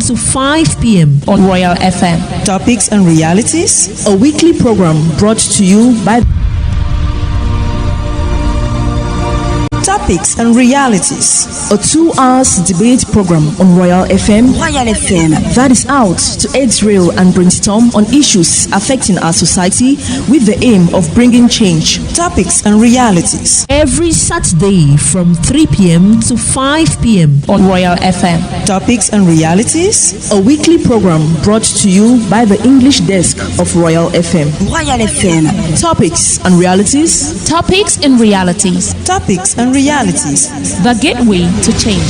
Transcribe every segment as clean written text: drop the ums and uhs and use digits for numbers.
to 5 p.m. on Royal FM. Topics and Realities, a weekly program brought to you by Topics and Realities, a 2 hours debate program on Royal FM. Royal FM that is out to rail and brainstorm on issues affecting our society with the aim of bringing change. Topics and Realities, every Saturday from 3 p.m. to 5 p.m. on Royal FM. Topics and Realities, a weekly program brought to you by the English desk of Royal FM. Royal FM. Topics and Realities. Topics and Realities. Topics and Realities, the gateway to change.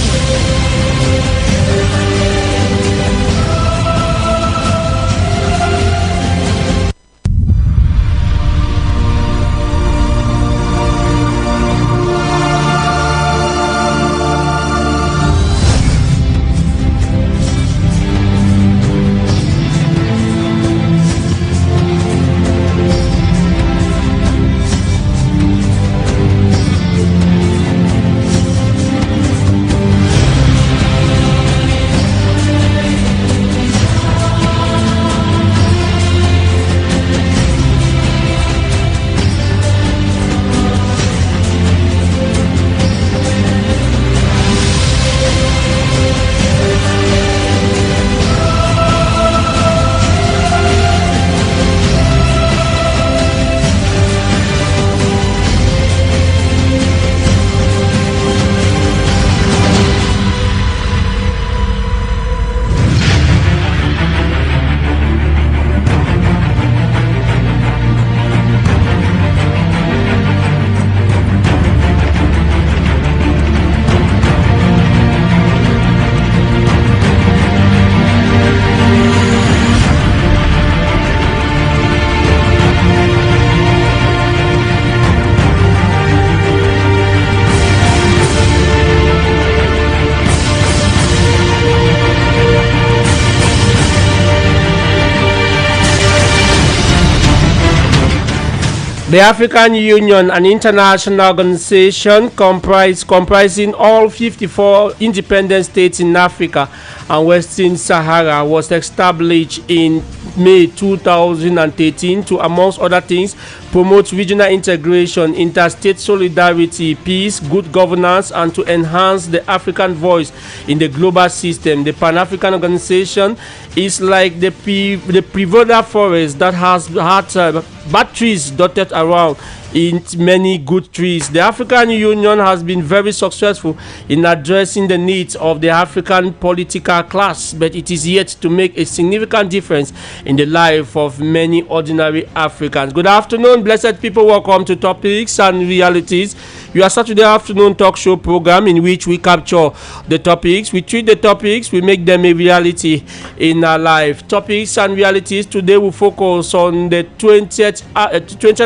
The African Union, an international organization comprising all 54 independent states in Africa and Western Sahara, was established in May 2013 to, amongst other things, promote regional integration, interstate solidarity, peace, good governance, and to enhance the African voice in the global system. The Pan-African Organization is like the Privada forest that has had bad trees dotted around in many good trees. The African Union has been very successful in addressing the needs of the African political class, but it is yet to make a significant difference in the life of many ordinary Africans. Good afternoon, blessed people. Welcome to Topics and Realities, your Saturday afternoon talk show program in which we capture the topics, we treat the topics, we make them a reality in our life. Topics and Realities today will focus on the 20th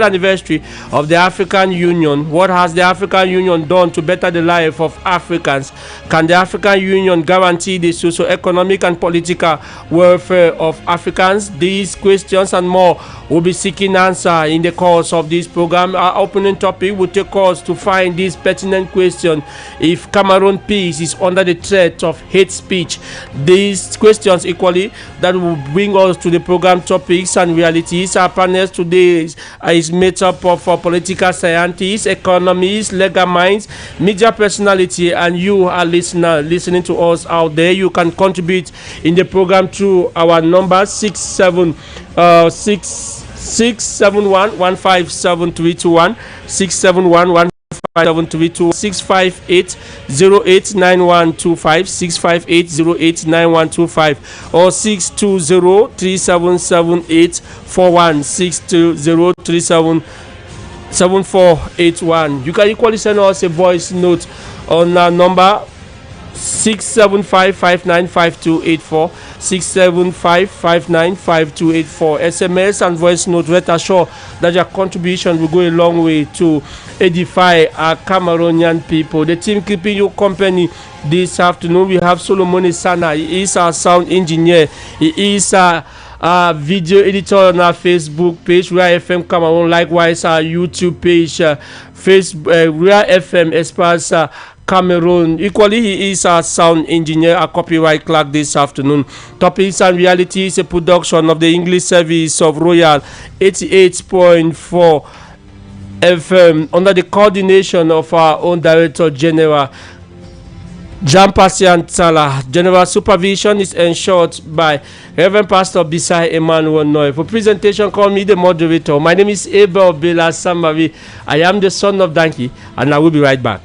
anniversary of the African Union. What has the African Union done to better the life of Africans? Can the African Union guarantee the socio-economic and political welfare of Africans? These questions and more will be seeking answer in the course of this program. Our opening topic will take us to find this pertinent question: if Cameroon peace is under the threat of hate speech. These questions equally that will bring us to the program Topics and Realities. Our panel today is made up of political scientists, economists, legal minds, media personality, and you are listening to us out there. You can contribute in the program through our number 671-157-321, 671-157-321, 658-089125, 658-089125, or 620-377841, 620-377481. You can equally send us a voice note on our number 675-595284, 675-595284. SMS and voice note. Rest assured that your contribution will go a long way to edify our Cameroonian people. The team keeping you company this afternoon, we have Solomon Isana. He is our sound engineer. He is our video editor on our Facebook page, Real FM Cameroon. Likewise, our YouTube page, Facebook Real FM Espace Cameroon. Equally, he is a sound engineer, a copyright clerk this afternoon. Topics and Reality is a production of the English service of Royal 88.4 FM under the coordination of our own Director General, Jean-Patient Salah. General supervision is ensured by Reverend Pastor Bisai Emmanuel Noy. For presentation, call me the moderator. My name is Abel Bela Samari. I am the son of Danki, and I will be right back.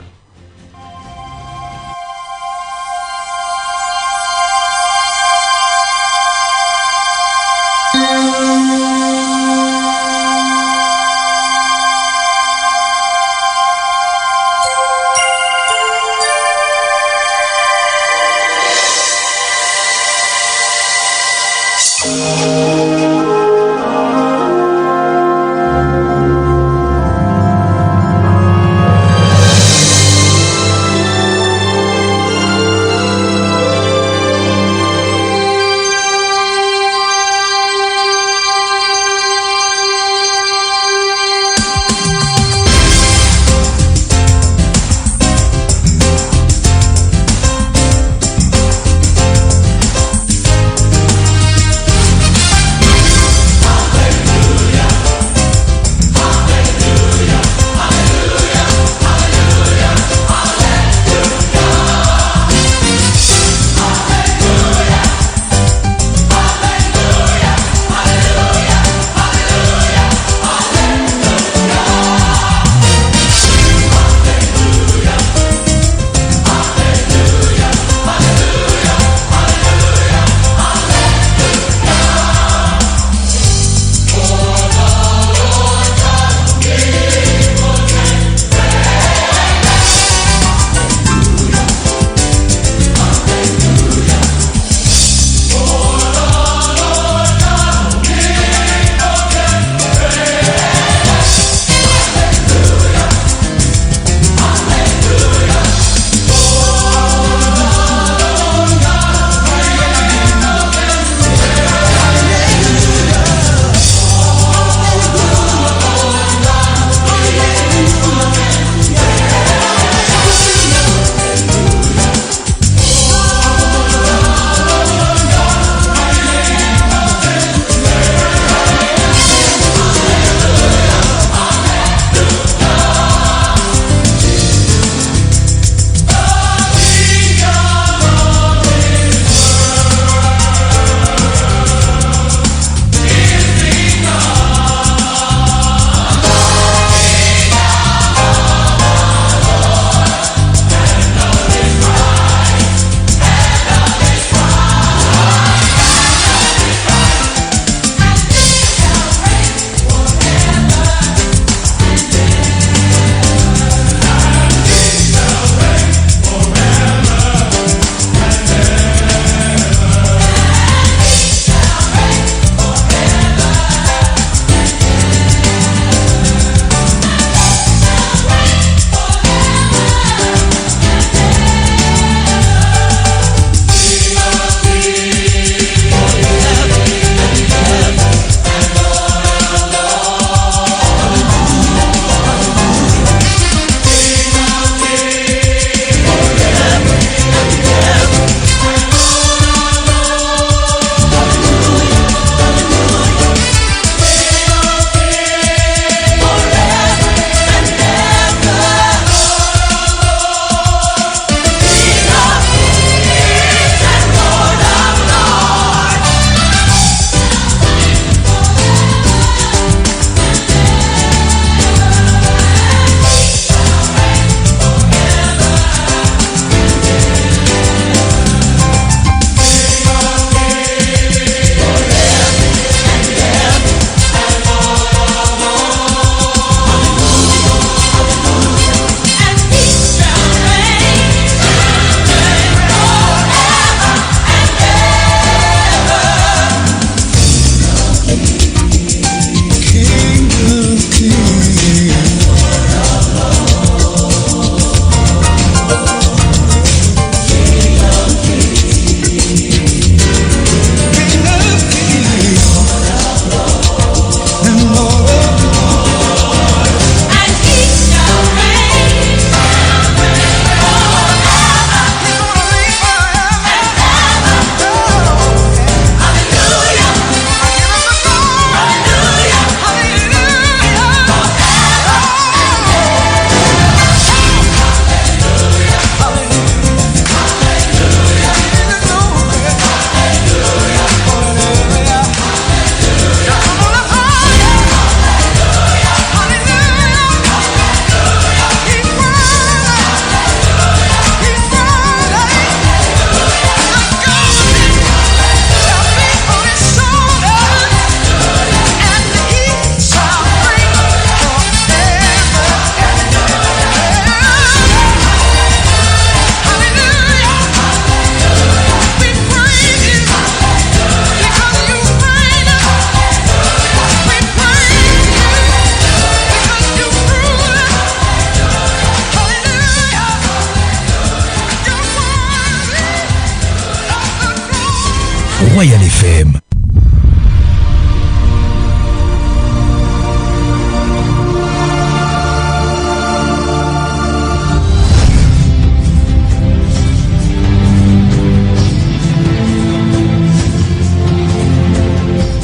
Royal FM.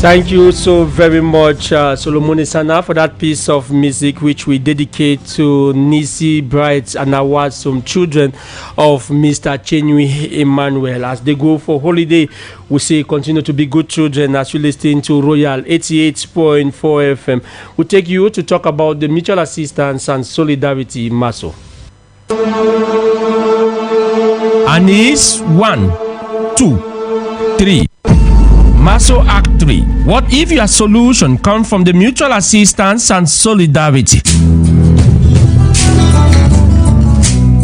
Thank you so very much, Solomon Sana, for that piece of music which we dedicate to Nisi Brides and awards some children of Mr. Chenui Emmanuel. As they go for holiday, we say continue to be good children as you listen to Royal 88.4 FM. We take you to talk about the mutual assistance and solidarity MASO. Anis 1, 2, 3. MASO Act 3. What if your solution comes from the mutual assistance and solidarity?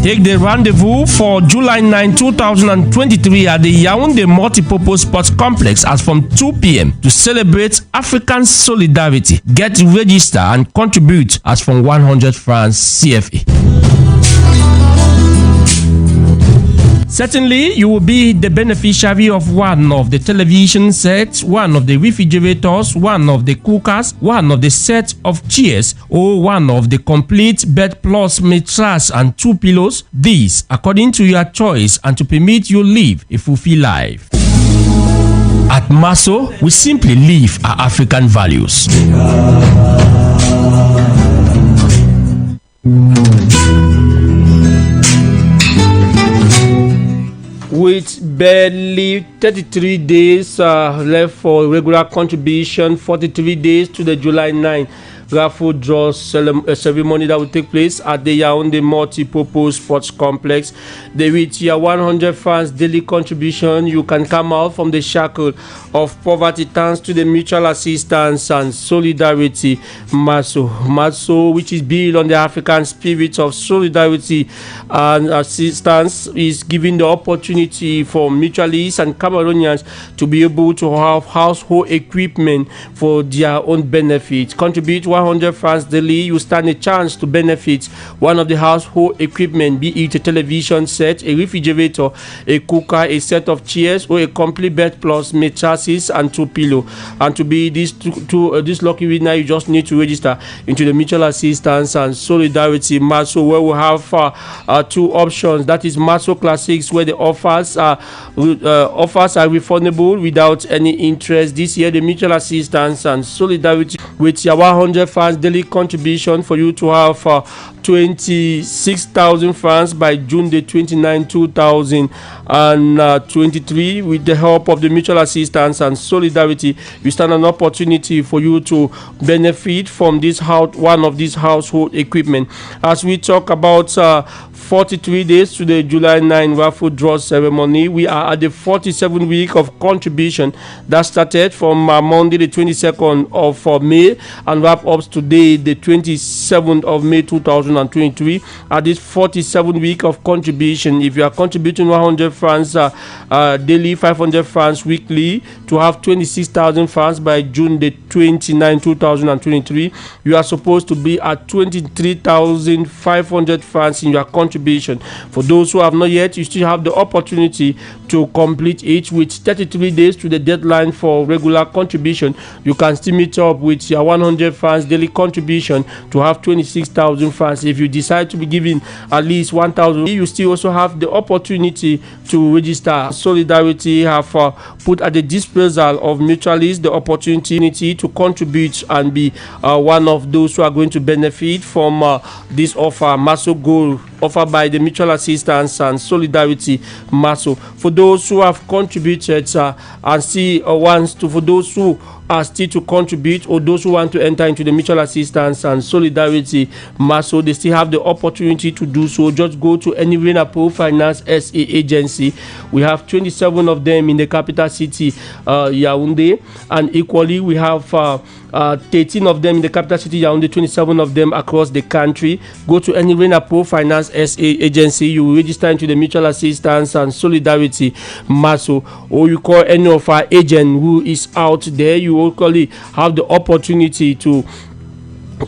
Take the rendezvous for July 9, 2023 at the Yaoundé Multipurpose Sports Complex as from 2 p.m. to celebrate African solidarity. Get registered and contribute as from 100 francs CFA. Certainly, you will be the beneficiary of one of the television sets, one of the refrigerators, one of the cookers, one of the set of chairs, or one of the complete bed plus mattress and 2 pillows. These, according to your choice and to permit you live a fulfilled life. At MASO, we simply live our African values. With barely 33 days left for regular contribution, 43 days to the July 9 raffle draw ceremony that will take place at the Yaoundé Multipurpose Sports Complex. They reach your 100 francs daily contribution. You can come out from the shackle of poverty thanks to the mutual assistance and solidarity MASO, which is built on the African spirit of solidarity and assistance, is giving the opportunity for mutualists and Cameroonians to be able to have household equipment for their own benefit. Contribute 100 francs daily, you stand a chance to benefit one of the household equipment, be it a television set, a refrigerator, a cooker, a set of chairs, or a complete bed plus mattresses and 2 pillows. And to be this lucky winner, you just need to register into the mutual assistance and solidarity MASO, where we have 2 options. That is MASO Classics, where the offers are refundable without any interest. This year, the mutual assistance and solidarity with your 100 francs daily contribution for you to have 26,000 francs by June the 29, 2023. With the help of the mutual assistance and solidarity, you stand an opportunity for you to benefit from this one of these household equipment. As we talk about 43 days to the July 9 raffle draw ceremony, we are at the 47th week of contribution that started from Monday the 22nd of May and wrap up today the 27th of May 2023. At this 47th week of contribution, if you are contributing 100 francs daily, 500 francs weekly, to have 26,000 francs by June the 29, 2023, you are supposed to be at 23,500 francs in your contribution. For those who have not yet, you still have the opportunity to complete it with 33 days to the deadline for regular contribution. You can still meet up with your 100 francs daily contribution to have 26,000 francs. If you decide to be giving at least 1,000, you still also have the opportunity to register. Solidarity have put at the disposal of mutualists the opportunity to contribute and be one of those who are going to benefit from this offer, MASO Gold, offered by the Mutual Assistance and Solidarity MASO. For those who have contributed and see wants to, for those who are still to contribute, or those who want to enter into the Mutual Assistance and Solidarity MASO, they still have the opportunity to do so. Just go to any Renapro Finance SA agency. We have 27 of them in the capital city, Yaoundé, and equally we have 13 of them in the capital city, Yaoundé, 27 of them across the country. Go to any Renapro Finance SA agency, you will register into the Mutual Assistance and Solidarity MASO, or you call any of our agent who is out there. You locally have the opportunity to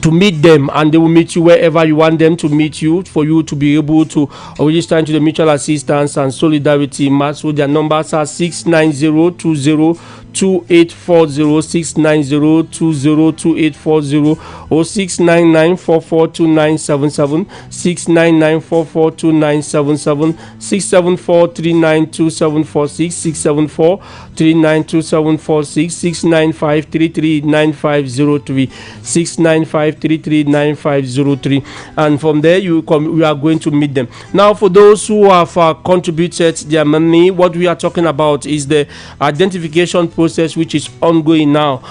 to meet them, and they will meet you wherever you want them to meet you, for you to be able to register into the Mutual Assistance and Solidarity Maso. Their numbers are 69020 2840, 690202840, or 699442977, 699442977, 674392746, 674392746, 695339503, 695339503, and from there we are going to meet them. Now, for those who have contributed their money, what we are talking about is the identification process, which is ongoing now,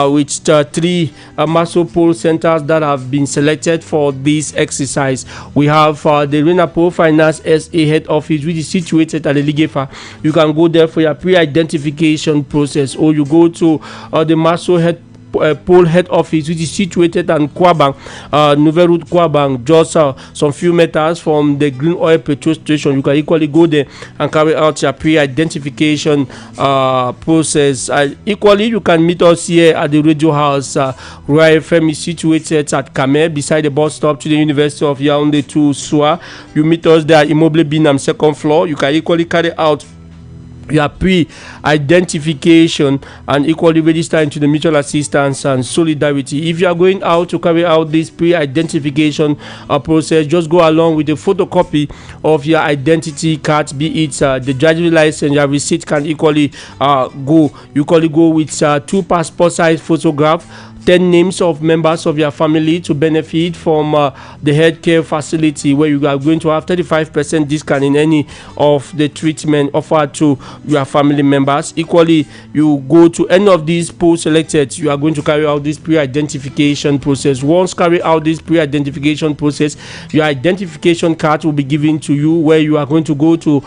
with 3 Maso poll centers that have been selected for this exercise. We have the Renapo Finance SA head office, which is situated at the Ligefa. You can go there for your pre-identification process, or you go to the Maso poll head office, which is situated at Kwabang, Nouvelle Route Kwabang, just some few meters from the Green Oil petrol station. You can equally go there and carry out your pre-identification process. Equally, you can meet us here at the Radio House. Royal FM is situated at Kamer, beside the bus stop to the University of Yaoundé to Soua. You meet us there at Immobile Binam, 2nd floor. You can equally carry out your pre-identification and equally register into the Mutual Assistance and Solidarity. If you are going out to carry out this pre-identification process, just go along with a photocopy of your identity card, be it the driving license. Your receipt can equally go. You equally go with 2 passport size photographs, 10 names of members of your family to benefit from the healthcare facility, where you are going to have 35% discount in any of the treatment offered to your family members. Equally, you go to any of these polls selected, you are going to carry out this pre-identification process. Once carry out this pre-identification process, your identification card will be given to you, where you are going to go to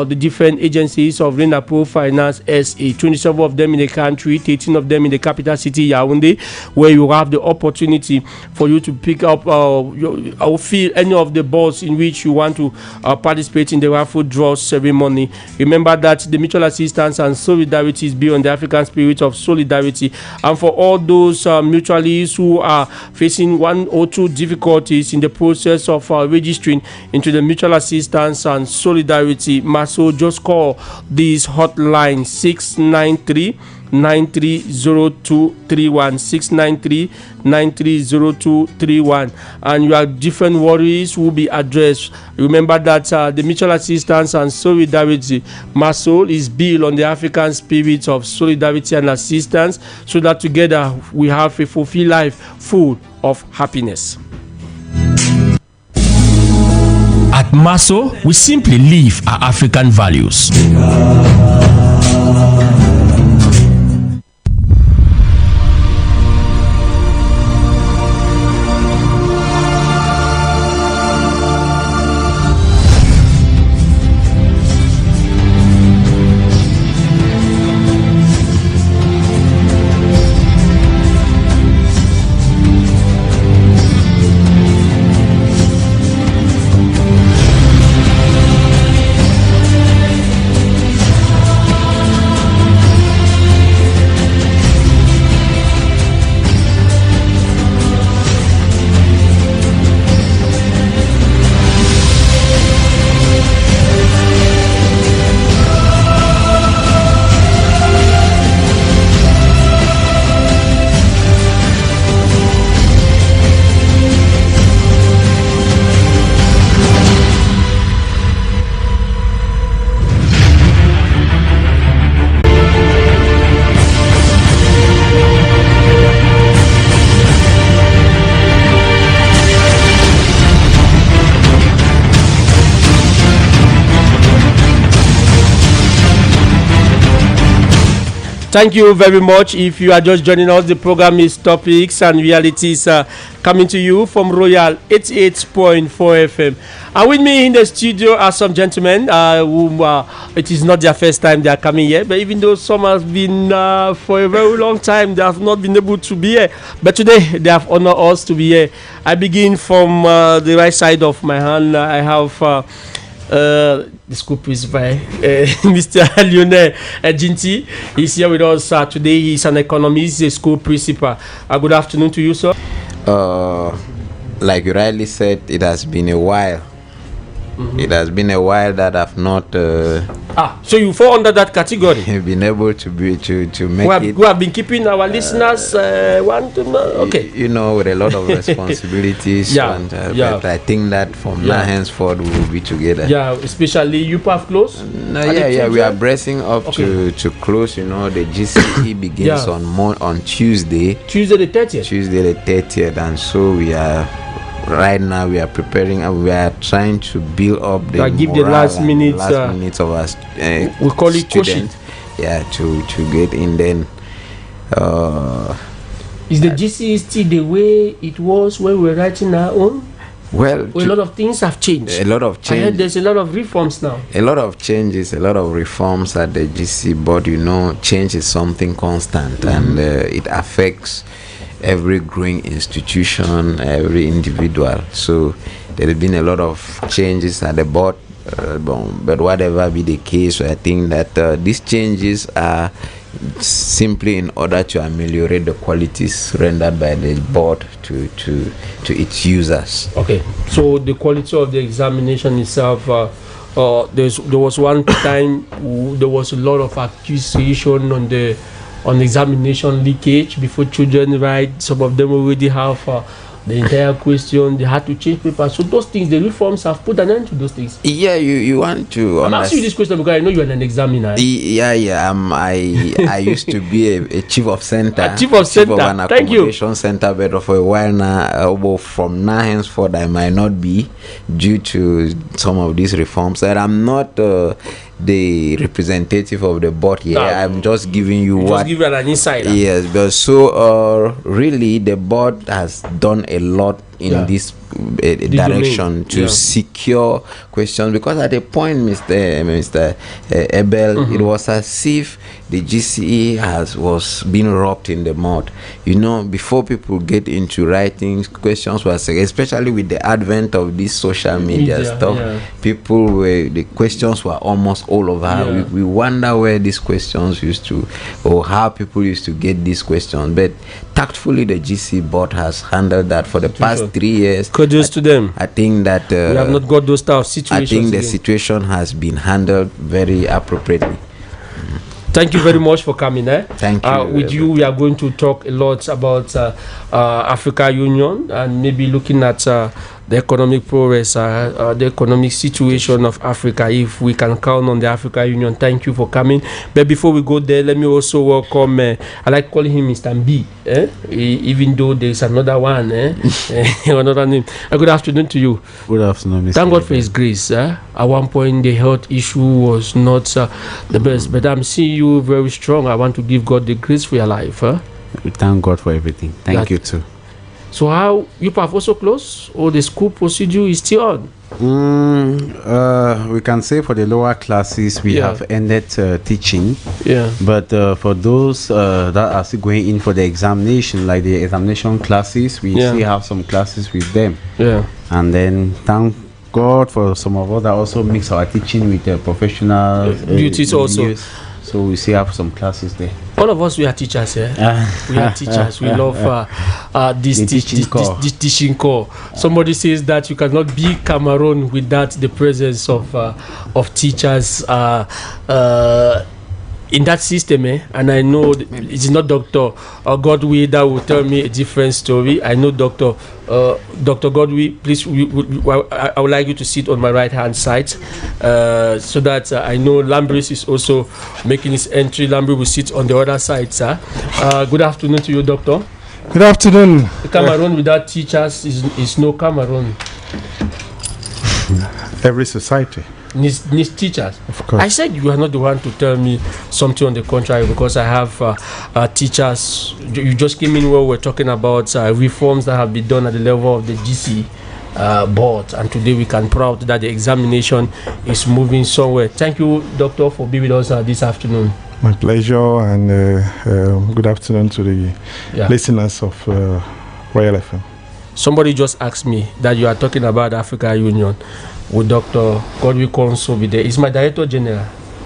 the different agencies of Renapo Finance SA, 27 of them in the country, 13 of them in the capital city, Yaoundé, where you have the opportunity for you to pick up or fill any of the balls in which you want to participate in the raffle draw ceremony. Remember that the Mutual Assistance and Solidarity is beyond the African spirit of solidarity, and for all those mutualists who are facing 1 or 2 difficulties in the process of registering into the Mutual Assistance and Solidarity Maso, just call this hotline 693-930231, 693-930231, and your different worries will be addressed. Remember that the Mutual Assistance and Solidarity Maso is built on the African spirit of solidarity and assistance, so that together we have a fulfilled life full of happiness. At Maso, we simply live our African values. Thank you very much. If you are just joining us, the program is Topics and Realities, coming to you from Royal 88.4 FM. And with me in the studio are some gentlemen whom it is not their first time they are coming here, but even though some have been for a very long time, they have not been able to be here. But today they have honored us to be here. I begin from the right side of my hand. I have the school principal, Mr. Lionel Ejinti. He's here with us today. He's an economist, a school principal. Good afternoon to you, sir. Like you rightly said, it has been a while. It has been a while that I've not So you fall under that category. been able to make it. We have been keeping our listeners want to know. Okay. You know, with a lot of responsibilities. But I think that from now henceforth we will be together. Yeah, especially you have close. We are bracing up to close. You know, the GCE begins on Tuesday. Tuesday the 30th, and so we are. Right now we are preparing and we are trying to build up the give the last minutes of us. We call it student, to get in. Then is the GCE still the way it was when we were writing our own? Well, a lot of things have changed. A lot of change. I heard there's a lot of reforms now. A lot of changes, a lot of reforms at the GCE, but you know, change is something constant, and it affects every growing institution, every individual. So there have been a lot of changes at the board, but whatever be the case, I think that these changes are simply in order to ameliorate the qualities rendered by the board to its users. Okay, so the quality of the examination itself, there was one time there was a lot of accusation on the examination leakage before children write. Some of them already have the entire question. They had to change papers. So those things, the reforms have put an end to those things. Yeah, you want to. I'm asking you this question because I know you are an examiner. I used to be a chief of center. A chief of center. An accommodation center, but for a while now, from now henceforth, I might not be due to some of these reforms. And I'm not the representative of the board here. I'm just giving you just give an insider. Yes, but so really the board has done a lot in this direction to secure questions, because at a point, Mr. Abel, it was as if the GCE was being rocked in the mud. You know, before people get into writing, questions were, especially with the advent of this social media stuff, the questions were almost all over. We wonder where these questions used to, or how people used to get these questions. But tactfully, the GCE board has handled that for the past 3 years. Kudos to them. I think that we have not got those type of situations. I think the situation has been handled very appropriately. Thank you very much for coming. Thank you. With you, we are going to talk a lot about Africa Union and maybe looking at the economic progress, the economic situation of Africa, if we can count on the Africa Union. Thank you for coming. But before we go there, let me also welcome, I like calling him Mr. B, even though there's another one, another name. Good afternoon to you. Good afternoon, Mr. Thank God for His grace. At one point, the health issue was not the best, but I'm seeing you very strong. I want to give God the grace for your life. We thank God for everything. Thank you too. So how you have also closed, or the school procedure is still on? We can say for the lower classes we have ended teaching. But for those that are still going in for the examination, like the examination classes, we still have some classes with them. And then thank God for some of us that also mix our teaching with the professional duties also. So we still have some classes there. All of us, we are teachers, we are teachers. We love this teaching core. Somebody says that you cannot be Cameroon without the presence of teachers in that system, and I know it's not Dr. Godwin that will tell me a different story. I know Dr. Godwin, please, I would like you to sit on my right hand side, so that I know Lambris is also making his entry. Lambris will sit on the other side, sir. Good afternoon to you, Doctor. Good afternoon. Cameroon without teachers is no Cameroon. Every society needs teachers. Of course. I said you are not the one to tell me something on the contrary, because I have teachers. You just came in where we're talking about reforms that have been done at the level of the GC board, and today we can proud that the examination is moving somewhere. Thank you, Doctor, for being with us this afternoon. My pleasure, and good afternoon to the listeners of Royal FM. Somebody just asked me that you are talking about the Africa Union. With Dr. Godwin Konso be there. He's my Director General,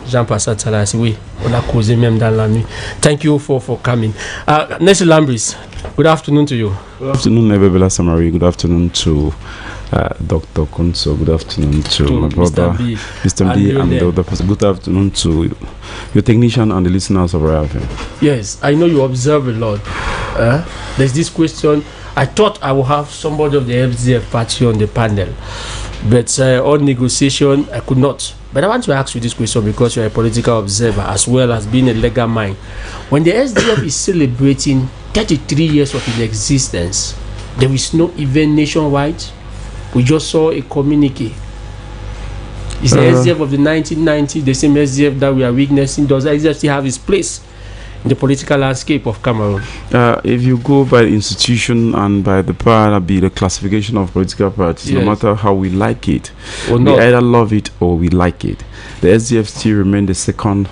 Jean-Pascal Salasi. Oui, on a causé même dans la nuit. Thank you for coming. Next Lambris, Good afternoon to you. Good afternoon, Ebebela Samari. Good afternoon to Dr. Kunso. Good afternoon to my brother, Mr. B, and the other person. Good afternoon to your technician and the listeners of Royal FM. Yes, I know you observe a lot. There's this question. I thought I would have somebody of the FDF party on the panel, but on negotiation, I could not. But I want to ask you this question because you're a political observer as well as being a legal mind. When the SDF is celebrating 33 years of its existence, there is no event nationwide. We just saw a communique. Is the SDF of the 1990s the same SDF that we are witnessing? Does the SDF still have its place in the political landscape of Cameroon? If you go by the institution and by the power, be the classification of political parties, no matter how we like it, we either love it or we like it. The SDF still remain the second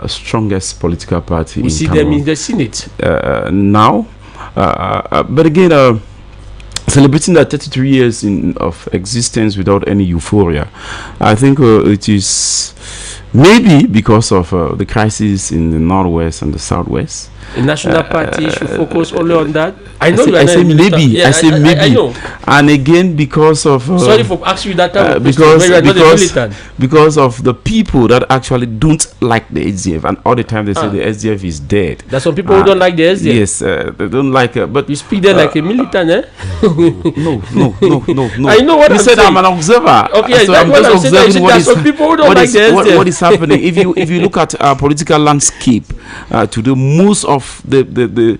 strongest political party in Cameroon. We see them in the Senate now. But again, celebrating that 33 years of existence without any euphoria, I think it is maybe because of the crisis in the Northwest and the Southwest. The National Party should focus only on that. I know I say maybe. Yeah, I say maybe. I know. And again, because of sorry for asking you that time because of the people that actually don't like the SDF, and all the time they say the SDF is dead. There's some people who don't like the SDF. Yes, they don't like it. But you speak there like a militant, eh? No. I know what you I'm said. saying. I'm an observer. Okay, so I'm just observing what is some people who don't like the SDF. What is happening? If you look at our political landscape today, most of the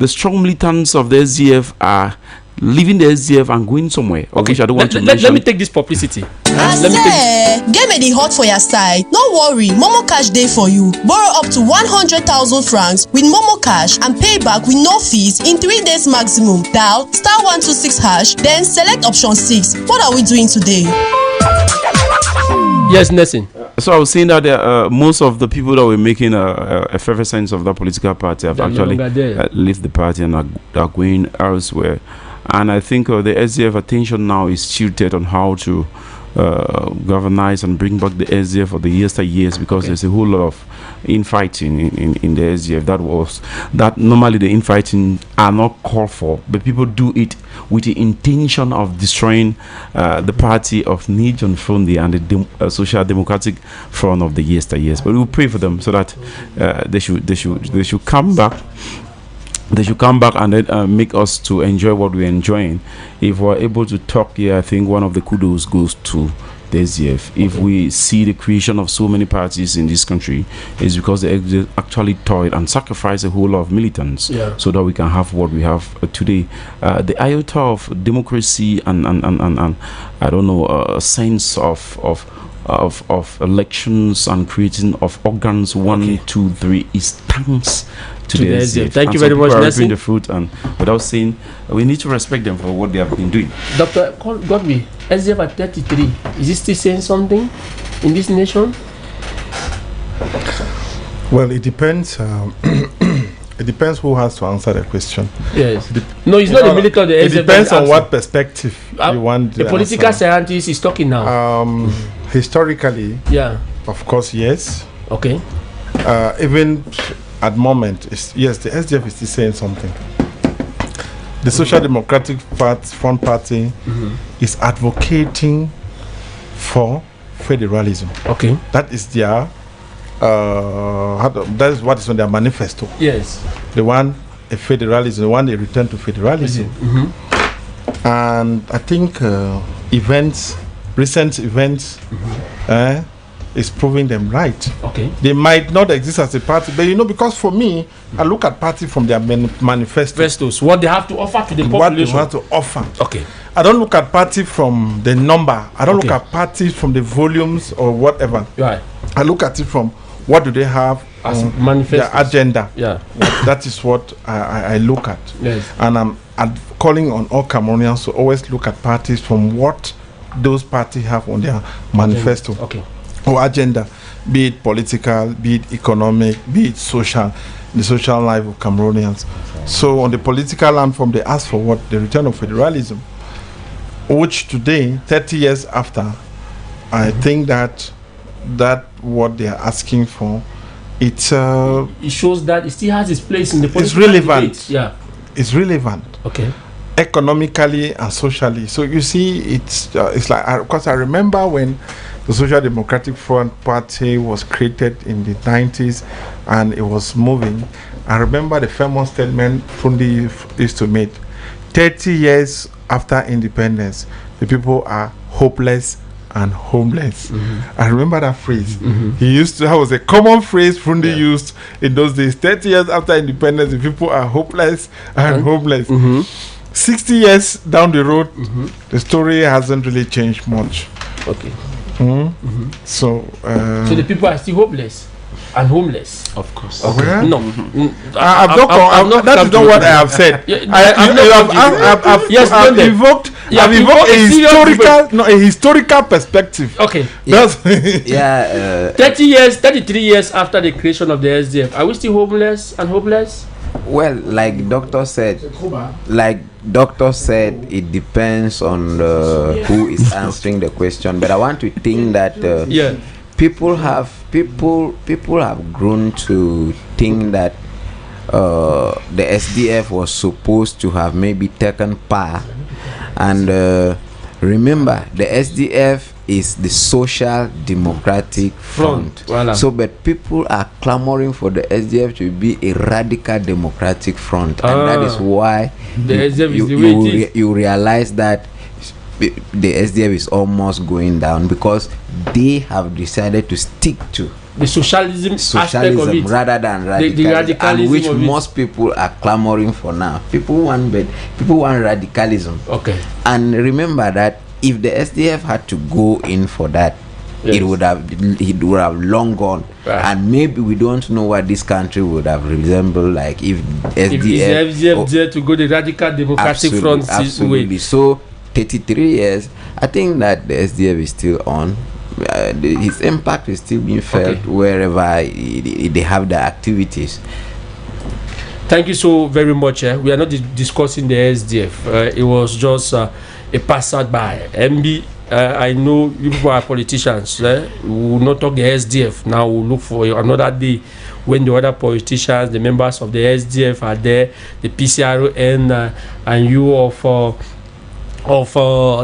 strong militants of the SDF are leaving the SDF and going somewhere. Okay, I don't want to let me take this publicity. Get me the hot for your side. No worry, Momo Cash day for you. Borrow up to 100,000 francs with Momo Cash and pay back with no fees in 3 days maximum. Dial *126#, then select option 6. What are we doing today? Yes, Nelson. So I was saying that most of the people that were making effervescence of that political party have actually left the party and are going elsewhere. And I think the SDF attention now is tilted on how to galvanize and bring back the SDF for the years because there's a whole lot of infighting in the SDF. That normally the infighting are not called for, but people do it with the intention of destroying the party of Nijon Fundi and the Social Democratic Front of the years. But we will pray for them so that they should come back. They should come back and then make us to enjoy what we're enjoying. If we're able to talk here, I think one of the kudos goes to the SDF. If we see the creation of so many parties in this country, it's because they actually toiled and sacrificed a whole lot of militants so that we can have what we have today. The iota of democracy and I don't know, a sense of elections and creating of organs 1, 2, 3 is thanks to the SDF. Thank you very much, Nelson. The fruit, and without saying, we need to respect them for what they have been doing. Dr. Godby, SDF at 33, is it still saying something in this nation? Well, it depends. It depends who has to answer the question. Yes. No, it's not the military of the SDF. It depends on what perspective you want. The political scientist is talking now. Historically, of course, yes. Okay. Even at the moment, yes, the SDF is still saying something. The Social Democratic Front Party is advocating for federalism. Okay. That is their that is what is on their manifesto. Yes. They want a federalism. They want a return to federalism. And I think recent events is proving them right. Okay. They might not exist as a party, but because for me, I look at party from their manifestos. What they have to offer to the population. What they have to offer. Okay. I don't look at party from the number. I don't look at parties from the volumes or whatever. Right. I look at it from what do they have as their agenda. Yeah. That is what I look at. Yes. And I'm calling on all Cameroonians to always look at parties from what those parties have on their manifesto. Okay. Or agenda, be it political, be it economic, be it social, the social life of Cameroonians. So on the political landform, they ask for what? The return of federalism, which today, 30 years after, I think that what they are asking for, it shows that it still has its place in the political it's relevant. Debate. Yeah. is relevant. Okay. Economically and socially. So you see, it's like, because I remember when the Social Democratic Front Party was created in the 90s and it was moving. I remember the famous statement Fundi used to make. 30 years after independence, the people are hopeless and homeless. I remember that phrase. That was a common phrase Fundi used in those days. 30 years after independence, the people are hopeless and homeless. 60 years down the road, the story hasn't really changed much. Okay. So the people are still hopeless and homeless. Of course. Okay. Well, no, that is not what I have said. I've evoked a historical perspective. Okay. 33 years after the creation of the SDF, are we still homeless and hopeless? Well, like doctor said, it depends on who is answering the question. But I want to think that people have grown to think that the SDF was supposed to have maybe taken power, and remember the SDF is the Social Democratic Front. Voilà. So, but people are clamoring for the SDF to be a radical democratic front, and that is why you realize that the SDF is almost going down, because they have decided to stick to the socialism aspect of it, rather than radicalism, and which most people are clamoring for now. People want radicalism. Okay. And remember that if the SDF had to go in for that, it would have long gone, and maybe we don't know what this country would have resembled like if SDF to go the radical democratic front. Absolutely. So 33 years, I think that the SDF is still on. His impact is still being felt wherever they have their activities. Thank you so very much. We are not discussing the SDF. It was just a passerby. MB, I know you people are politicians. We will not talk the SDF. Now we'll look for another day when the other politicians, the members of the SDF are there, the PCRN and you of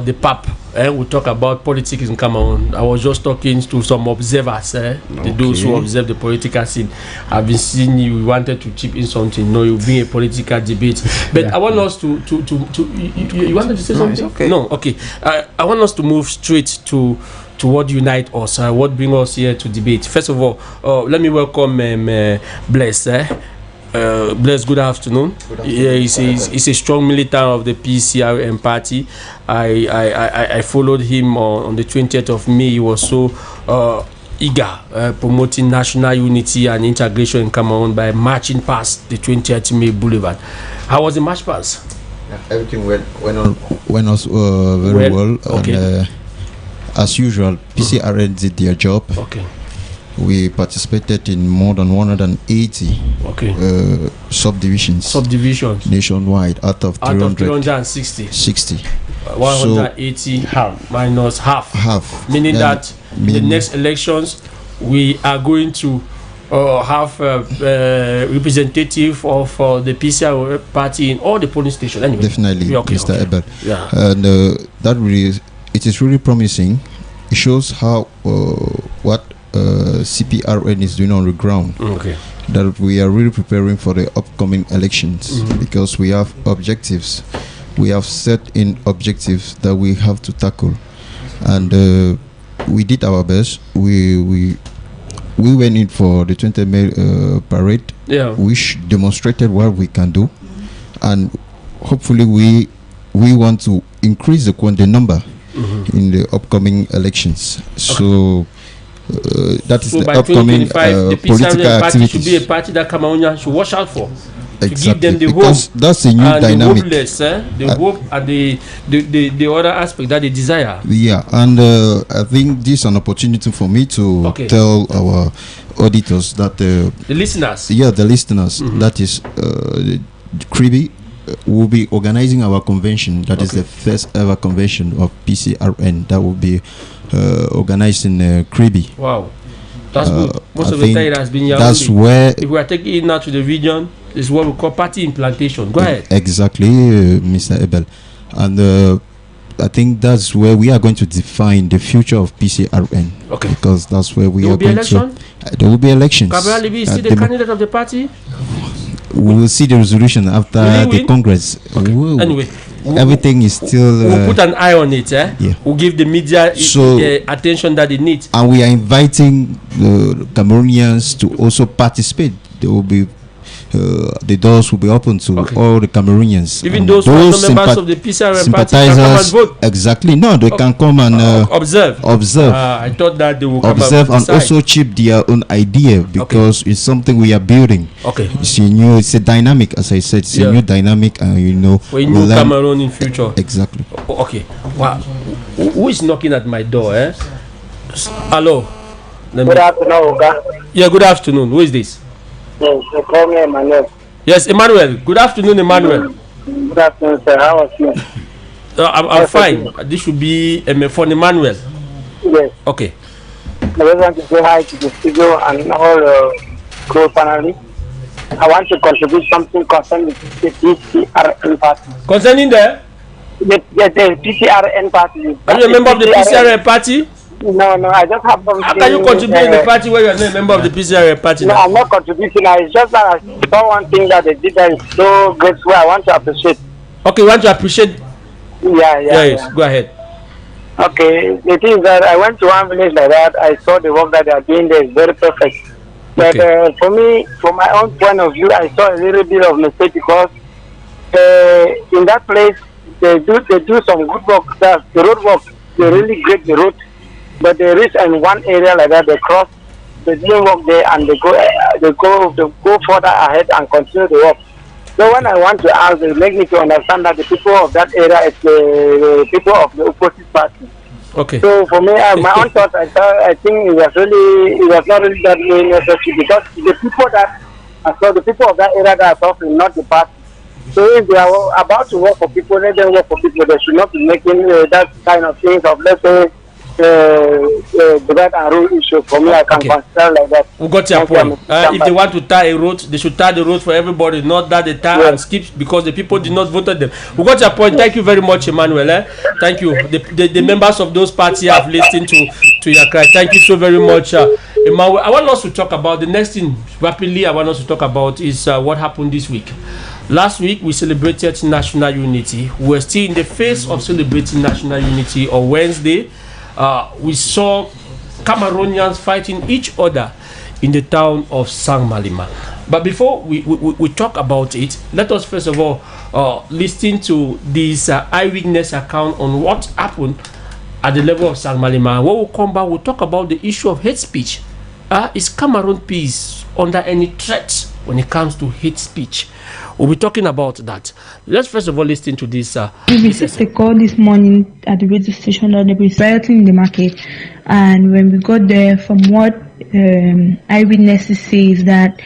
the PAP. We'll talk about politics in Cameroon. I was just talking to some observers, those who observe the political scene. I've been seeing you wanted to chip in something. No, you'll be a political debate. But I want us to you wanted to say something? Okay. No, okay. I want us to move straight to what unite us, what bring us here to debate. First of all, let me welcome Bless. Bless, good afternoon. Yeah, he's a strong militant of the PCRN party. I followed him on the 20th of May. He was so eager promoting national unity and integration in Cameroon by marching past the 20th May Boulevard. How was the march past? Everything went on very well. Okay. And, as usual, PCRN did their job. Okay. We participated in more than 180 subdivisions nationwide out of 360. 180 minus half. Meaning that the next elections we are going to have representative of the PCR party in all the polling stations. Anyway. Definitely, Mr. Ebert. Yeah. And that really, it is really promising. It shows how what CPRN is doing on the ground. Okay. That we are really preparing for the upcoming elections because we have objectives. We have set in objectives that we have to tackle, and we did our best. We went in for the 20th May parade, which demonstrated what we can do, and hopefully we want to increase the number in the upcoming elections. So. That is the upcoming political activities. Should be a party that Cameroonians should watch out for. Exactly. To give them the because hope, that's a new dynamic. The hope and the other aspect that they desire. Yeah, and I think this is an opportunity for me to tell our auditors that the listeners. Yeah, the listeners. That is Kribi will be organizing our convention. That is the first ever convention of PCRN that will be organized in Kribi. Wow. That's good. Most of the time it has been Yaoundé. That's where, if we are taking it now to the region, is what we call party implantation. Go ahead. Exactly, Mr. Abel. And I think that's where we are going to define the future of PCRN. Okay. Because that's where we are going election? to. There will be elections. Cabral Libi is still the candidate of the party? We will see the resolution after the Congress. Okay. Anyway. Everything is still. We'll put an eye on it. Yeah. We'll give the media attention that it needs. And we are inviting the Cameroonians to also participate. There will be. The doors will be open to all the Cameroonians. Even those who are not members of the PCRN party can come and vote. Exactly. No, they can come and observe. I thought that they will observe come and also chip their own idea, because it's something we are building. Okay. It's a dynamic, as I said. It's a new dynamic, and we new Cameroon in future. Exactly. Okay. Wow. Who is knocking at my door? Hello. Good afternoon, Oga. Yeah. Good afternoon. Who is this? Yes, you call me Emmanuel. Yes, Emmanuel. Good afternoon, Emmanuel. Good afternoon, sir. How are you? I'm fine. This should be for Emmanuel. Yes. Okay. I just want to say hi to the studio and all crew panelists. I want to contribute something concerning the PCRN party. Concerning the PCRN party. Are you a member of the PCRN party? No, I just have something. How can you contribute in the party where you are not a member of the PCRN party? No, I'm not contributing. It's just that I saw one thing that they did that is so great, so I want to appreciate. Okay, you want to appreciate? Yeah. Go ahead. Okay, the thing is that I went to one village like that. I saw the work that they are doing there is very perfect. But for me, from my own point of view, I saw a little bit of mistake, because in that place they do some good work. The road work, they really great the road. But they reach in one area like that, they cross, they didn't work there, and they go further ahead and continue the work. So when I want to ask, they make me to understand that the people of that area is the people of the opposite party. Okay. So for me, my own thought, I think it was not really that necessary, because the people of that area that are suffering, not the party. So if they are about to work for people, let them work for people. They should not be making that kind of things of, let's say, divide and rule issue. For me, I can consider like that. We got your point. If they want to tie a road, they should tie the road for everybody, not that they tie and skip because the people did not vote them. We got your point. Thank you very much, Emmanuel. Thank you. The members of those parties have listened to your cry. Thank you so very much, Emmanuel. I want us to talk about the next thing rapidly. I want us to talk about is what happened this week. Last week we celebrated national unity. We were still in the phase of celebrating national unity on Wednesday. We saw Cameroonians fighting each other in the town of Saint-Malima. But before we talk about it, let us first of all listen to this eyewitness account on what happened at the level of Saint-Malima. When we come back, we'll talk about the issue of hate speech. Is Cameroon peace under any threat when it comes to hate speech? We'll be talking about that. Let's first of all listen to this. We received a call this morning at the radio station that they were rioting in the market, and when we got there, from what eyewitnesses say is that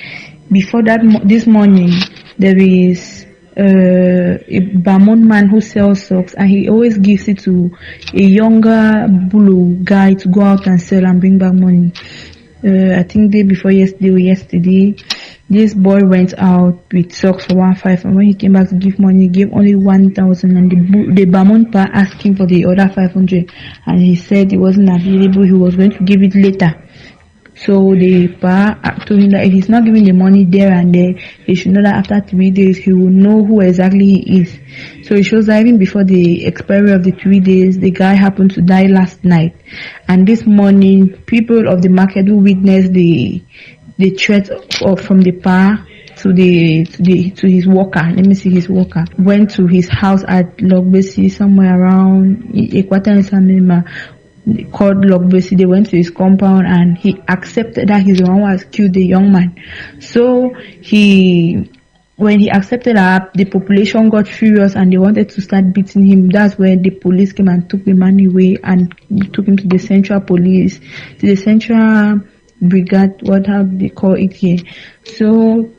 before that this morning there is a Bamon man who sells socks, and he always gives it to a younger Bulu guy to go out and sell and bring back money. I think day before yesterday or yesterday, this boy went out with socks for 1,500, and when he came back to give money, he gave only 1,000, and the Bamon pa asked him for the other 500, and he said it wasn't available, he was going to give it later. So the pa told him that if he's not giving the money there and there, he should know that after 3 days he will know who exactly he is. So it shows that even before the expiry of the 3 days, the guy happened to die last night. And this morning, people of the market who witnessed the threat from the pa to his worker, let me see his worker, went to his house at Logbesi, somewhere around Equator in Saint-Malima, called Logbesi. They went to his compound and he accepted that he's the one who has killed the young man. So when he accepted that, the population got furious and they wanted to start beating him. That's where the police came and took the man away and took him to the central police, to the central brigade, how they call it here. So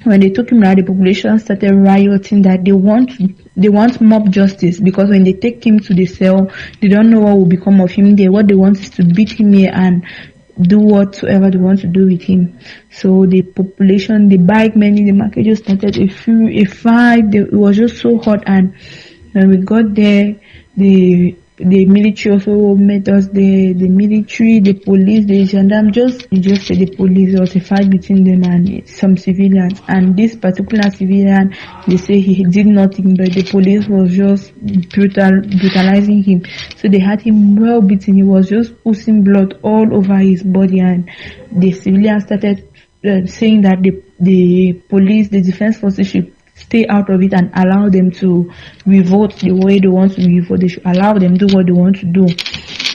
when they took him out, the population started rioting that they want mob justice, because when they take him to the cell, they don't know what will become of him there. What they want is to beat him here and do whatsoever they want to do with him. So the population, the bike men in the market just started a fight. It was just so hot, and when we got there, the military also met us. The military, the police, the gendarme, just said the police. There was a fight between them and some civilians, and this particular civilian, they say he did nothing, but the police was just brutalizing him. So they had him well beaten. He was just oozing blood all over his body, and the civilian started saying that the police, the defense forces should stay out of it and allow them to revolt the way they want to revolt. They should allow them do what they want to do.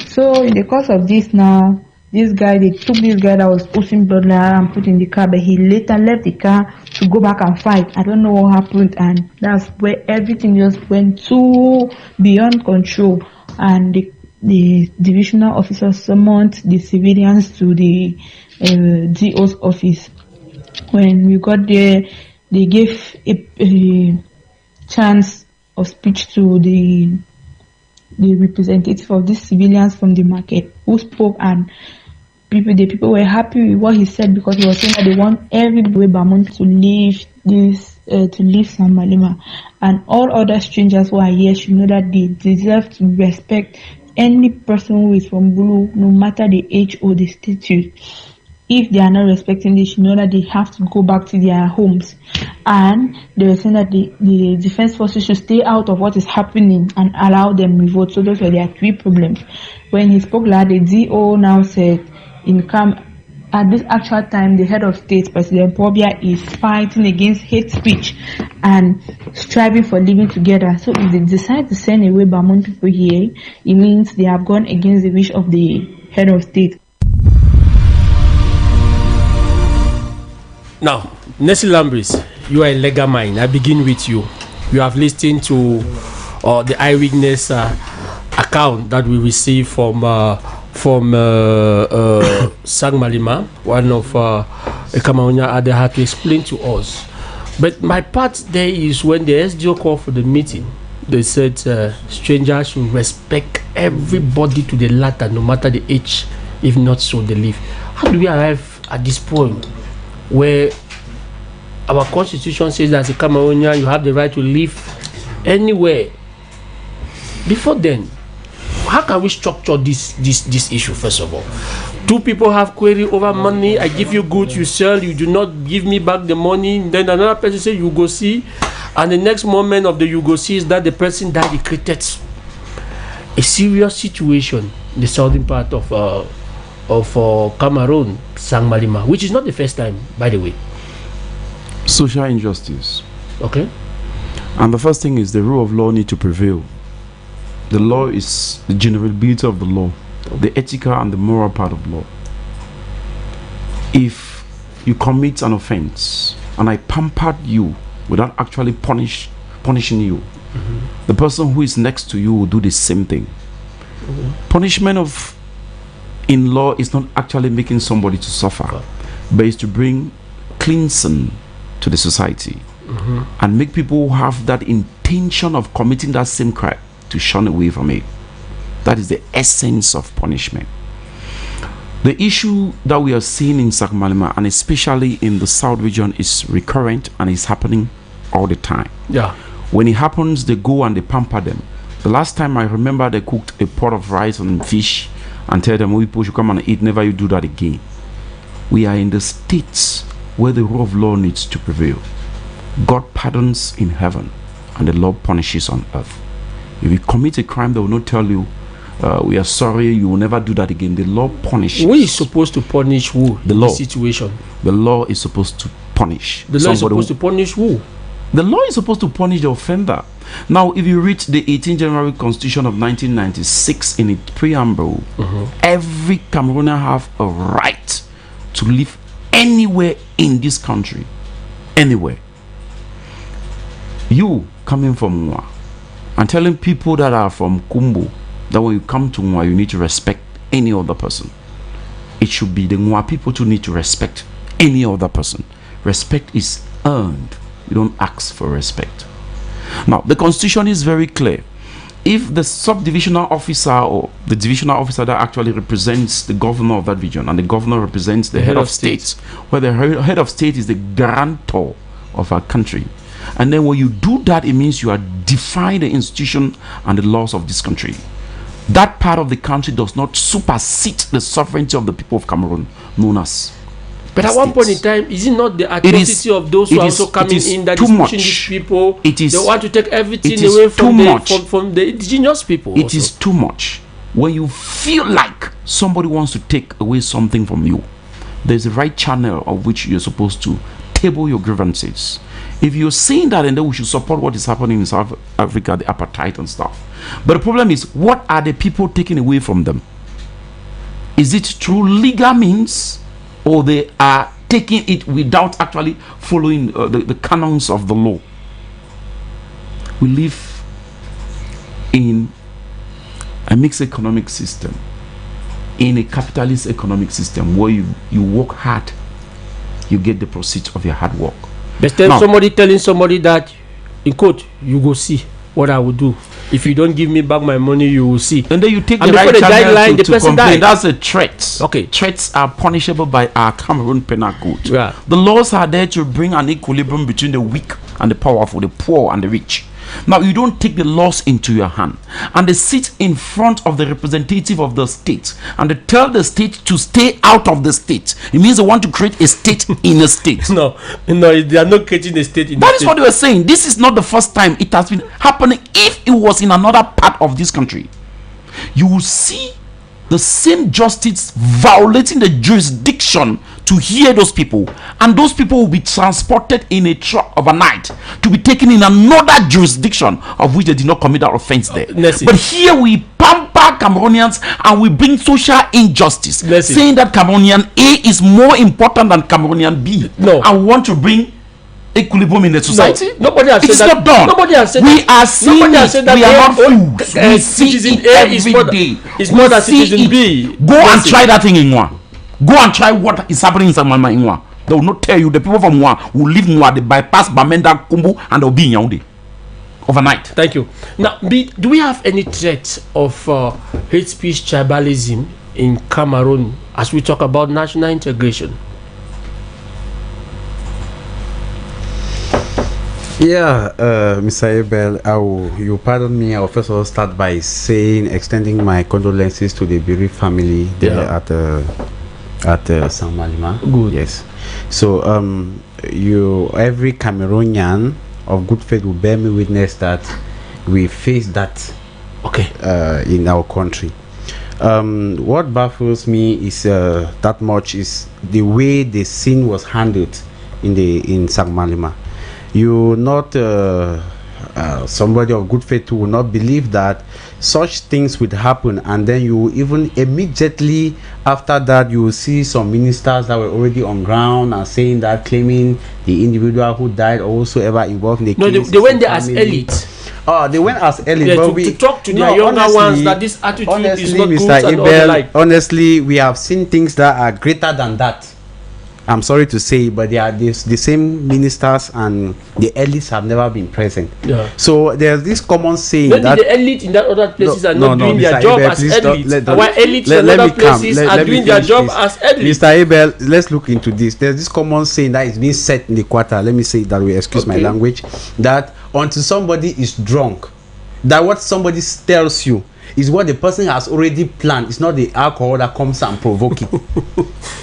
So in the course of this now, they took this guy that was pushing blood and put in the car, but he later left the car to go back and fight. I don't know what happened, and that's where everything just went too beyond control, and the divisional officer summoned the civilians to the DO's office. When we got there, they gave a chance of speech to the representative of these civilians from the market, who spoke, and the people were happy with what he said, because he was saying that they want everybody to leave St. Malema, and all other strangers who are here should know that they deserve to respect any person who is from Bulu, no matter the age or the status. If they are not respecting this, you know that they have to go back to their homes. And they were saying that the defense forces should stay out of what is happening and allow them revolt. So those were their three problems. When he spoke like the DO now said, at this actual time, the head of state, President Pobia, is fighting against hate speech and striving for living together. So if they decide to send away Bamon people here, it means they have gone against the wish of the head of state. Now, Nessie Lambris, you are a legal mind. I begin with you. You have listened to the eyewitness account that we received from St. Malema, one of Cameroonian. They had to explain to us. But my part there is when the SDO called for the meeting, they said strangers should respect everybody to the latter, no matter the age, if not so they live. How do we arrive at this point where our constitution says that as a Cameroonian you have the right to live anywhere? Before then, how can we structure this issue? First of all, two people have query over money. I give you goods, you sell, you do not give me back the money. Then another person say you go see, and the next moment of the you go see is that the person died. It created a serious situation in the southern part of Cameroon, St. Malema, which is not the first time, by the way. Social injustice. Okay. And the first thing is the rule of law need to prevail. The law is the general beauty of the law, the ethical and the moral part of law. If you commit an offense and I pampered you without actually punishing you, the person who is next to you will do the same thing. Punishment in law is not actually making somebody to suffer, but is to bring cleansing to the society and make people have that intention of committing that same crime to shun away from it. That is the essence of punishment. The issue that we are seeing in St. Malema, and especially in the South region, is recurrent and is happening all the time. Yeah. When it happens, they go and they pamper them. The last time I remember, they cooked a pot of rice and fish and tell them, we push you come and eat, never you do that again. We are in the states where the rule of law needs to prevail. God pardons in heaven and the Lord punishes on earth. If you commit a crime, they will not tell you, we are sorry, you will never do that again. The law punishes. Who is supposed to punish who? The law. Situation. The law is supposed to punish. The law is supposed to punish who? The law is supposed to punish the offender. Now, if you read the 18th January Constitution of 1996 in its preamble, every Cameroonian have a right to live anywhere in this country. Anywhere. You coming from Nwa and telling people that are from Kumbo that when you come to Nwa, you need to respect any other person. It should be the Nwa people to need to respect any other person. Respect is earned. You don't ask for respect. Now, the Constitution is very clear. if the subdivisional officer or the divisional officer that actually represents the governor of that region, and the governor represents the head of state, where the head of state is the guarantor of our country, and then when you do that, it means you are defying the institution and the laws of this country. That part of the country does not supersede the sovereignty of the people of Cameroon, known as. But at one point in time, is it not the atrocity of those who are also coming in that is pushing these people? It is. They want to take everything away from the indigenous people. It is too much. When you feel like somebody wants to take away something from you, there's a right channel of which you're supposed to table your grievances. If you're saying that, and then we should support what is happening in South Africa, the apartheid and stuff. But the problem is, what are the people taking away from them? Is it through legal means? Or they are taking it without actually following the canons of the law? We live in a mixed economic system, in a capitalist economic system where you work hard, you get the proceeds of your hard work. But then somebody telling somebody that, in quote, you go see what I will do. If you don't give me back my money, you will see. And then you take the right channel to complain. Died. That's a threat. Okay. Threats are punishable by our Cameroon penal code. Yeah. The laws are there to bring an equilibrium between the weak and the powerful, the poor and the rich. Now, you don't take the laws into your hand, and they sit in front of the representative of the state, and they tell the state to stay out of the state. It means they want to create a state in a state. No, they are not creating a state in that is what they were saying. This is not the first time it has been happening. If it was in another part of this country, you will see the same justice violating the jurisdiction to hear those people, and those people will be transported in a truck overnight to be taken in another jurisdiction of which they did not commit that offense there. But here we pamper Cameroonians and we bring social injustice, saying that Cameroonian A is more important than Cameroonian B. No, I want to bring equilibrium in the society. No, nobody has said that. It's not done. Nobody has said we that. are seeing it. We are not fools. We see citizen it A every day. It's more than citizen B. Go and try that thing in Mwa. Go and try what is happening in Samama in Mwa. They will not tell you. The people from Mwa will leave Mwa, they bypass Bamenda, Kumbu, and they'll be in Yaoundé overnight. Thank you. Now, do we have any threat of hate speech tribalism in Cameroon as we talk about national integration? Yeah, Mr. Abel, you pardon me. I will first of all start by extending my condolences to the Biri family there at St. Malima. Good. Yes. So, every Cameroonian of good faith will bear me witness that we face that. Okay. In our country. What baffles me is that much is the way the scene was handled in St. Malima. You not somebody of good faith who will not believe that such things would happen, and then you even immediately after that you will see some ministers that were already on ground and saying that, claiming the individual who died or whosoever involved in the case. No, they went there as elite. Oh, they went as elite, yeah, to talk to their younger ones that this attitude is not good and all the like. Honestly, we have seen things that are greater than that. I'm sorry to say, but they are the same ministers and the elites have never been present. Yeah. So there's this common saying that the elite in that other places are not doing their job as elites. While elites in other places are doing their job as elites. Mr. Abel, let's look into this. There's this common saying that is being said in the quarter. Let me say it that way. Excuse my language. That until somebody is drunk, that what somebody tells you is what the person has already planned. It's not the alcohol that comes and provoke it.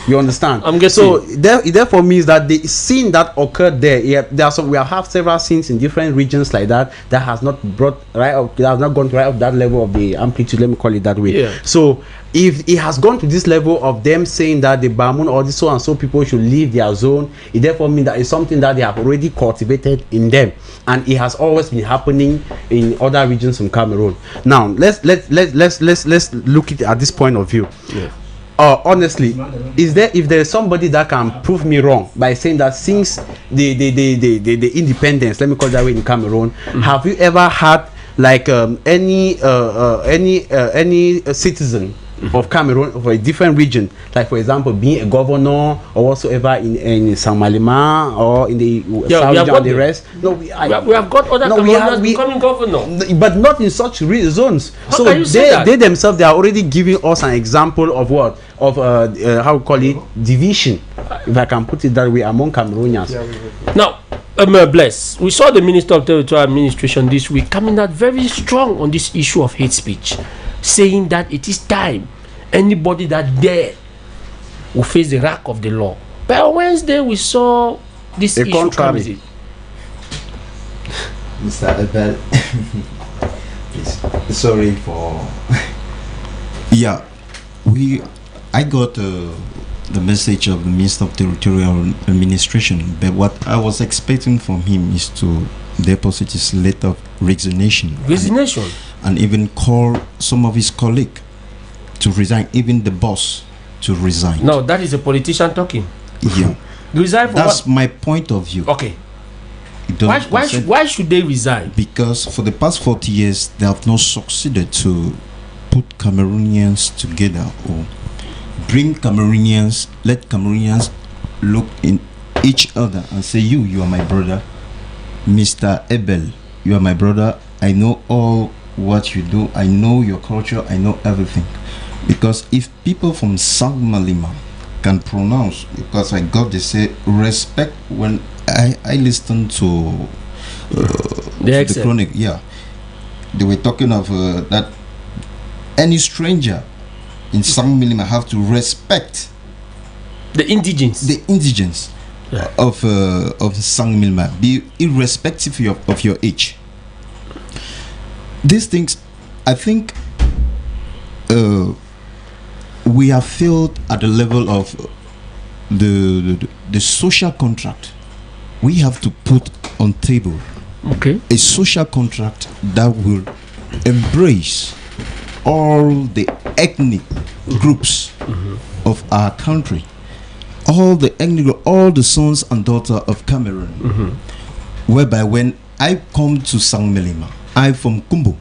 You understand? I'm guessing. So it therefore means that the scene that occurred there, we have several scenes in different regions like that has not brought right up, that has not gone right up that level of the amplitude. Let me call it that way. Yeah. So if it has gone to this level of them saying that the Bamun or the so and so people should leave their zone, it therefore means that it's something that they have already cultivated in them, and it has always been happening in other regions from Cameroon. Now let's look at this point of view. Yeah. Honestly, if there's somebody that can prove me wrong by saying that since the independence, let me call it that way, in Cameroon, have you ever had like any citizen of Cameroon, of a different region, like for example, being a governor or whatsoever in San Malima or in the South and the rest. No, we have got other Cameroonians becoming governor, but not in such zones. How so can you say that? they themselves, they are already giving us an example of what how we call it, division, if I can put it that way, among Cameroonians. Now, Bless, we saw the Minister of Territorial Administration this week coming out very strong on this issue of hate speech, saying that it is time anybody that dare will face the wrath of the law. But on Wednesday we saw this issue coming. Mr. Ebel, please, sorry for yeah, I got the message of the Minister of Territorial Administration, but what I was expecting from him is to deposit his letter of resignation. And even call some of his colleagues to resign, even the boss to resign. No, that is a politician talking. Yeah. Resign for That's what? my point of view. Okay. Why should they resign? Because for the past 40 years, they have not succeeded to put Cameroonians together or bring Cameroonians, let Cameroonians look in each other and say, you are my brother. Mr. Ebel, you are my brother. I know all what you do. I know your culture. I know everything. Because if people from Sang Malima can pronounce, because I got to say respect, when I listened to the chronic, yeah, they were talking of that any stranger in Sang Malima have to respect the indigents of Sang Malima, be irrespective of your age. These things, I think, we have failed at the level of the social contract. We have to put on table a social contract that will embrace all the ethnic groups of our country, all the sons and daughters of Cameroon, whereby when I come to Sang Malima, I'm from Kumbo.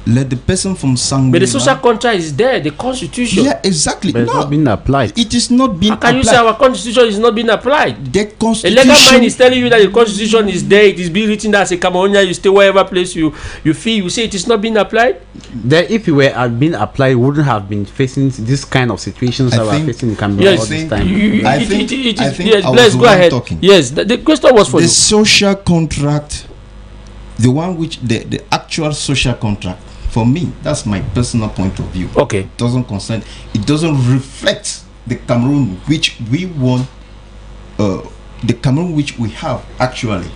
Let the person from Sang Malima. But the social contract is there, the constitution. Yeah, exactly. But it's not been applied. It is not being applied. How can you say our constitution is not being applied? The constitution. A legal mind is telling you that the constitution is there, it is being written as a Cameroonian, you stay wherever place you feel. You say it is not being applied? That if it were had been applied, we wouldn't have been facing this kind of situations that we're facing in Cameroon all this time. I think yes, let's go ahead. Talking. Yes, the question was for the you. social contract, the one which the actual social contract. For me, that's my personal point of view. Okay. It doesn't concern, it doesn't reflect the Cameroon which we want, the Cameroon which we have actually.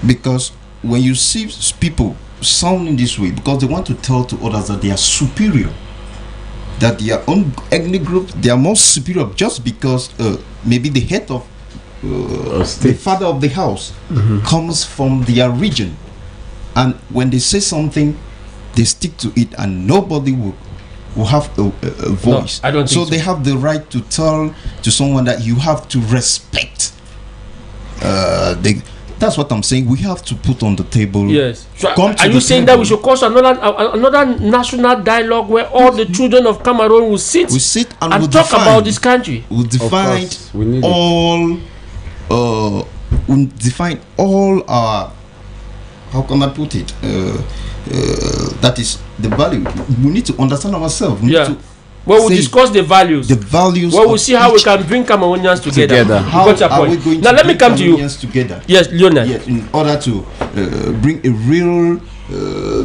Because when you see people sounding this way, because they want to tell to others that they are superior, that their own ethnic group, they are more superior just because maybe the head of the father of the house comes from their region. And when they say something, they stick to it, and nobody will have a voice. No, I don't think so. They have the right to tell to someone that you have to respect. That's what I'm saying. We have to put on the table. Yes. So are you saying that we should cause another national dialogue where all the children of Cameroon will sit and we'll talk about this country? We'll define we'll define all our. How can I put it? That is the value. We need to understand ourselves. We need to we'll discuss the values. We'll see how we can bring Cameroonians together. How are we going now to let me come to you. Together? Yes, Lionel. Yes, in order to bring a real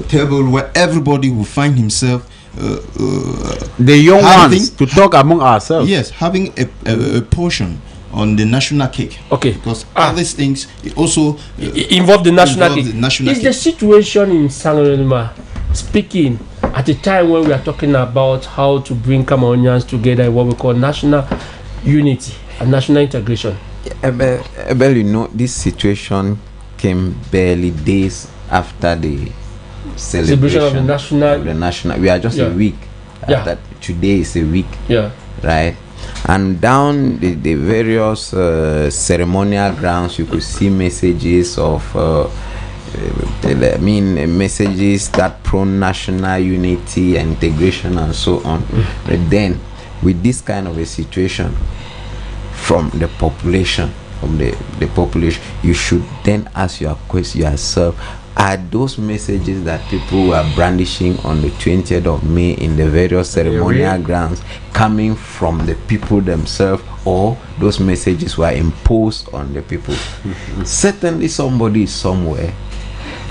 table where everybody will find himself. The young ones to talk among ourselves. Yes, having a portion on the national cake. Okay. Because other things also involve the national cake. Is the situation in Sang Malima speaking at a time when we are talking about how to bring Cameroonians together in what we call national unity and national integration? Well, you know, this situation came barely days after the celebration of the national. We are just a week after. Today is a week. Right. And down the various ceremonial grounds, you could see messages of messages that prone national unity and integration and so on. But then, with this kind of a situation from the population, you should then ask yourself, are those messages that people were brandishing on the 20th of May in the various ceremonial grounds coming from the people themselves, or those messages were imposed on the people? Certainly somebody somewhere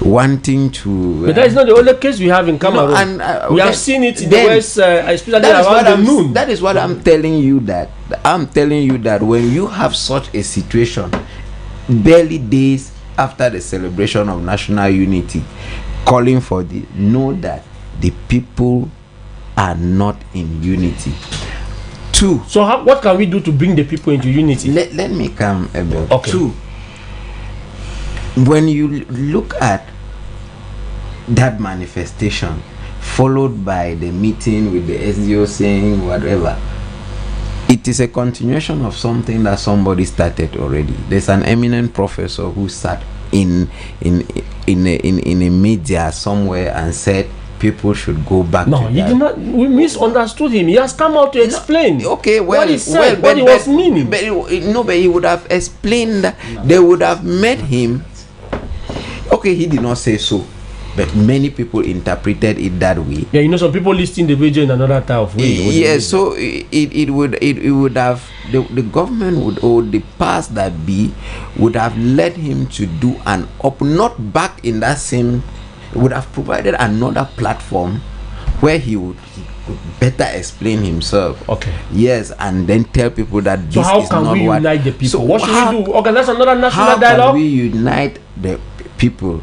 wanting to... But that is not the only case we have in Cameroon. We have seen it in the West, especially around the noon. That is what I'm telling you, that when you have such a situation, barely days after the celebration of national unity, calling for know that the people are not in unity. Two. So what can we do to bring the people into unity? Let me come about. Okay. Two. When you look at that manifestation, followed by the meeting with the SDO saying whatever, it is a continuation of something that somebody started already. There's an eminent professor who sat in a media somewhere and said people should go back. No, he did not. We misunderstood him. He has come out to explain. Okay, what he said, what he was meaning. But he would have explained that. They would have met him. Okay, he did not say so, but many people interpreted it that way. Yeah, some people listing the video in another type of way. Yes, so it would have the government would, or the powers that be, would have led him to do not back in that same. Would have provided another platform where he could better explain himself. Okay. Yes, and then tell people that this is not what. So how can we unite the people? So what should we do? Organize another national dialogue? How can we unite the people?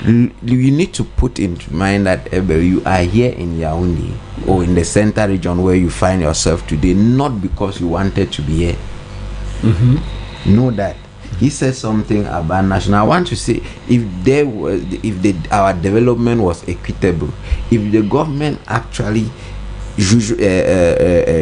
You need to put into mind that you are here in Yaoundé or in the center region where you find yourself today, not because you wanted to be here. Know that. He said something about national. I want to say, our development was equitable, if the government actually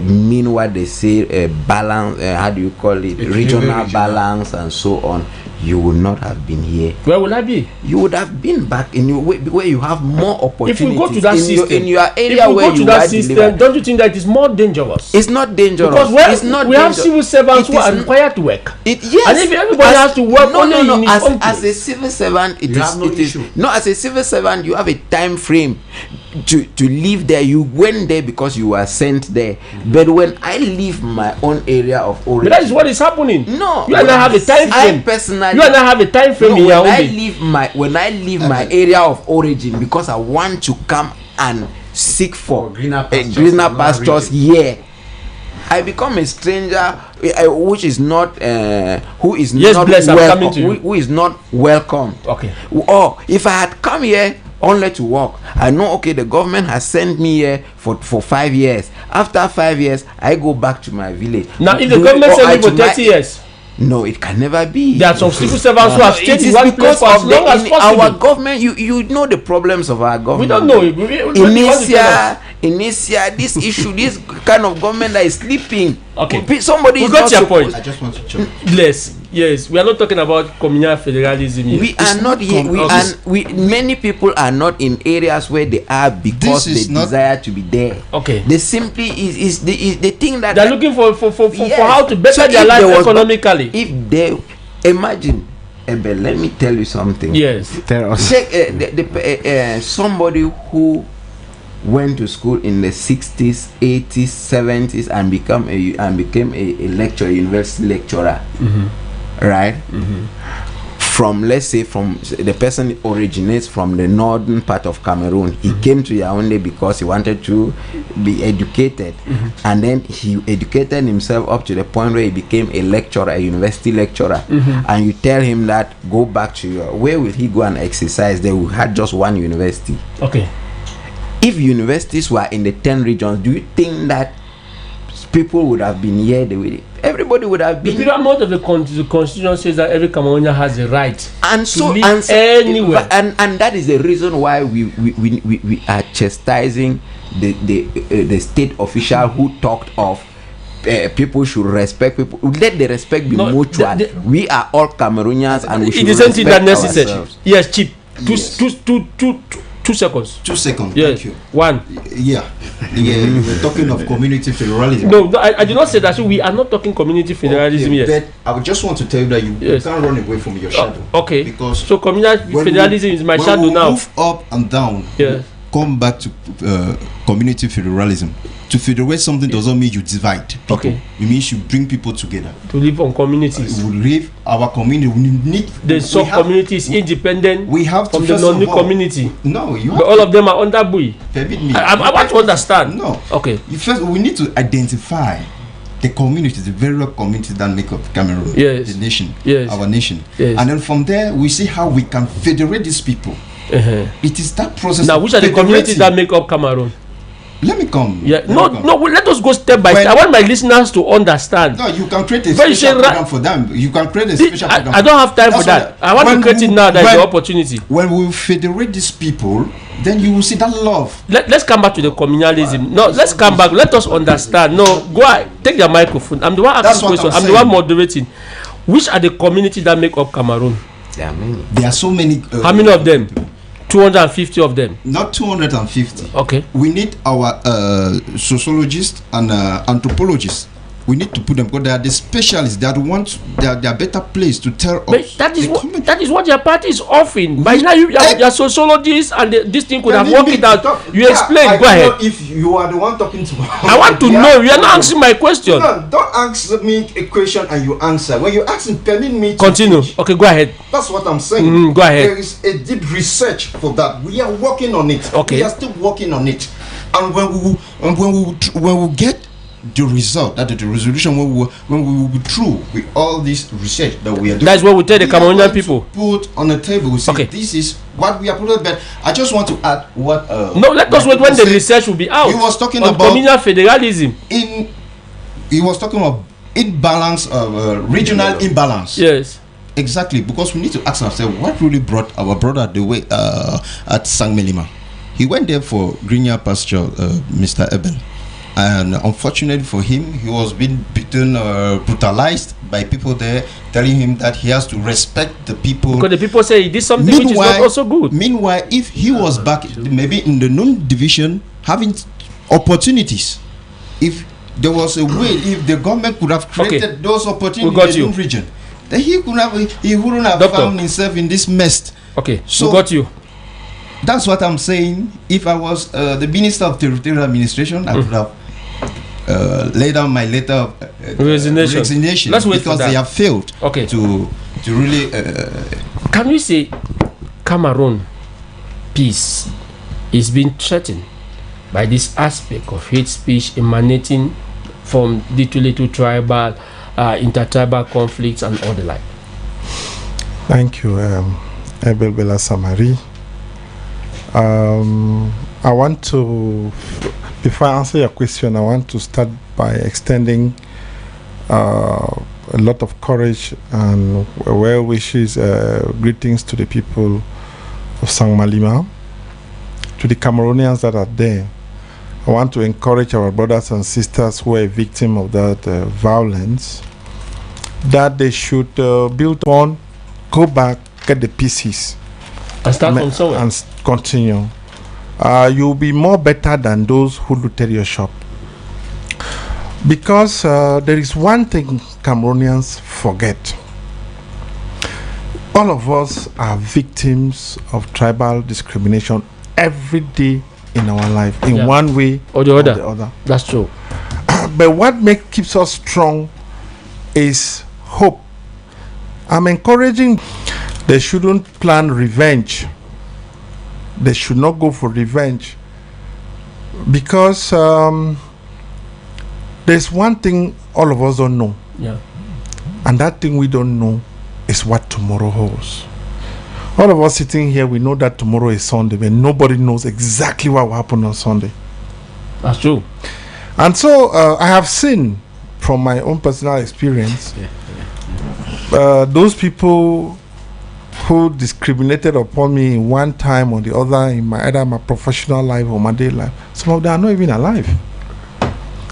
mean what they say, balance, how do you call it, regional balance and so on, you would not have been here. Where would I be? You would have been back in your where you have more opportunities. If we go to that system, in your area where you are system, don't you think that it's more dangerous? It's not dangerous. Because we have civil servants who are required to work. Yes. And if everybody has to work as a civil servant, as a civil servant, you have a time frame to live there. You went there because you were sent there. But when I leave my own area of origin, but that is what is happening. No, you and I have a time frame. I personally, you and I have a time frame in your own. When I leave my area of origin because I want to come and seek for greener pastures here, I become a stranger, which is not who is not welcome. Who is not welcome. Okay. Or if I had come here only to work, I know, okay, the government has sent me here for 5 years. After 5 years, I go back to my village. Now, if the government sent me for 30 years, no, it can never be. There are some civil servants who have stayed in one place for as long as possible. Our government, you know the problems of our government. We don't know. Inisia, this issue, this kind of government that is sleeping. Okay. Somebody we got your point. I just want to check. Yes, we are not talking about communal federalism here. We are not here. Many people are not in areas where they are because they desire to be there. Okay. They simply is the thing that they're looking for how to better their life economically. If they imagine, let me tell you something. Yes. Check somebody who went to school in the 60s, 80s, 70s and became a lecturer, university lecturer. Right? From, let's say, from the person originates from the northern part of Cameroon. He came to Yaoundé because he wanted to be educated, and then he educated himself up to the point where he became a lecturer, a university lecturer. And you tell him that go back to where will he go and exercise? They will have just one university. Okay. If universities were in the 10 regions, do you think that people would have been here? Everybody would have been. The paramount of the constitution says that every Cameroonian has a right to live anywhere. And that is the reason why we are chastising the state official who talked of people should respect people. Let the respect be mutual. We are all Cameroonians, and we should respect that necessary. ourselves. Yes, cheap. Yes. 2 seconds. 2 seconds. Yes. Thank you. One. Yeah. You were talking of community federalism. No, I did not say that. So we are not talking community federalism yet. But I would just want to tell you that you can't run away from your shadow. Okay. Because so community federalism is my shadow now. Move up and down. Yes. Come back to community federalism. To federate something doesn't mean you divide people. Okay. It means you bring people together. To live on communities. We live our community. We need the sub-community is independent. We have to from the non-community. No, you have but all of them are under Bui. Permit me. I want to understand. No. Okay. First, we need to identify the communities, the various communities that make up Cameroon, yes, the nation, yes, our nation, yes, and then from there we see how we can federate these people. It is that process. Now, which are the communities that make up Cameroon? Let me come. Yeah, no, let us go step by step. I want my listeners to understand. No, you can create a special program for them. You can create a special program. I don't have time for that. I want to create it now. There's the opportunity. When we federate these people, then you will see that love. Let's come back to the communalism. No, let's come back. Let us understand. No, go ahead. Take your microphone. I'm the one asking questions. I'm the one moderating. Which are the communities that make up Cameroon? There are many. There are so many. How many of them? 250 of them. Not 250. Okay. We need our sociologists and anthropologists. We need to put them because they are the specialists. They are the ones. They are better placed to tell us. That is what your party is offering. By now you are sociologists, and this thing could have worked it out. You explain. Go ahead. If you are the one talking to me, I want to know. You are not answering my question. No, don't ask me a question and you answer. When you ask, permit me to continue. Okay, go ahead. That's what I'm saying. Go ahead. There is a deep research for that. We are working on it. Okay. We are still working on it. And when we get the result, that the resolution, when we will be through with all this research that we are doing, that's what we tell the Cameroonian people. Put on the table. We say, okay, this is what we are putting. But I just want to add what. No, let us wait when the research will be out. He was talking on about communal federalism. He was talking about imbalance, regional imbalance. Yes. Exactly, because we need to ask ourselves what really brought our brother the way at Sangmelima. He went there for greener pasture, Mr. Eben. And unfortunately for him, he was being beaten, brutalized by people there, telling him that he has to respect the people. Because the people say he did something which is not also good. Meanwhile, if he was back, maybe in the known division, having opportunities, if there was a way, if the government could have created those opportunities in the region, then he wouldn't have found himself in this mess. Okay, so we got you. That's what I'm saying. If I was the Minister of Territorial Administration, I would have laid down my letter of resignation. Let's wait because they have failed to really. Can we say Cameroon peace is being threatened by this aspect of hate speech emanating from little tribal, intertribal conflicts and all the like? Thank you, Abel Bella Samari. I want to, before I answer your question, I want to start by extending a lot of courage and well wishes, greetings to the people of Sangmalima, to the Cameroonians that are there. I want to encourage our brothers and sisters who are victims of that violence, that they should build on, go back, get the pieces, and start from somewhere and continue. You'll be more better than those who looted your shop, because there is one thing Cameroonians forget. All of us are victims of tribal discrimination every day in our life, in one way or the other. That's true. But what keeps us strong is hope. I'm encouraging. They shouldn't plan revenge. They should not go for revenge, because there's one thing all of us don't know. And that thing we don't know is what tomorrow holds. All of us sitting here, we know that tomorrow is Sunday, but nobody knows exactly what will happen on Sunday. That's true. And so I have seen from my own personal experience those people who discriminated upon me in one time or the other in either my professional life or my daily life. Some of them are not even alive.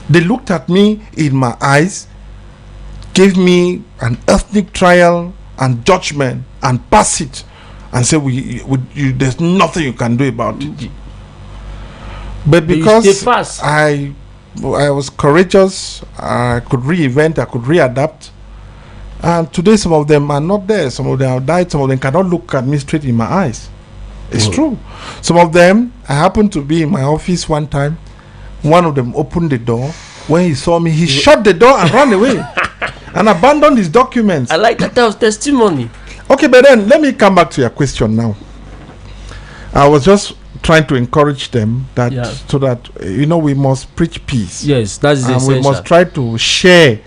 They looked at me in my eyes, gave me an ethnic trial and judgment, and passed it, and said, there's nothing you can do about it. But because I was courageous, I could reinvent, I could readapt. And today some of them are not there. Some of them have died. Some of them cannot look at me straight in my eyes. It's true. Some of them, I happened to be in my office one time. One of them opened the door. When he saw me, he shut the door and ran away and abandoned his documents. I like that was testimony. Okay, but then let me come back to your question now. I was just trying to encourage them that so that we must preach peace. Yes, that's essential. And we must try to share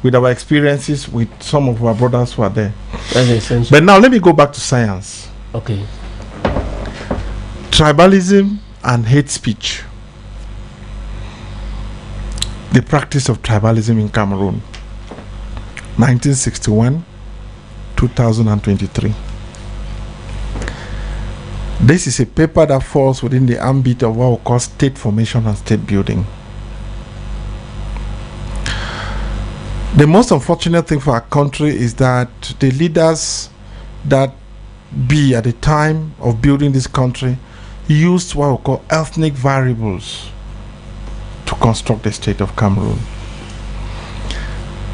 with our experiences with some of our brothers who are there. That's essential. But now let me go back to science. Okay. Tribalism and hate speech. The practice of tribalism in Cameroon. 1961, 2023. This is a paper that falls within the ambit of what we call state formation and state building. The most unfortunate thing for our country is that the leaders that be at the time of building this country used what we call ethnic variables to construct the state of Cameroon.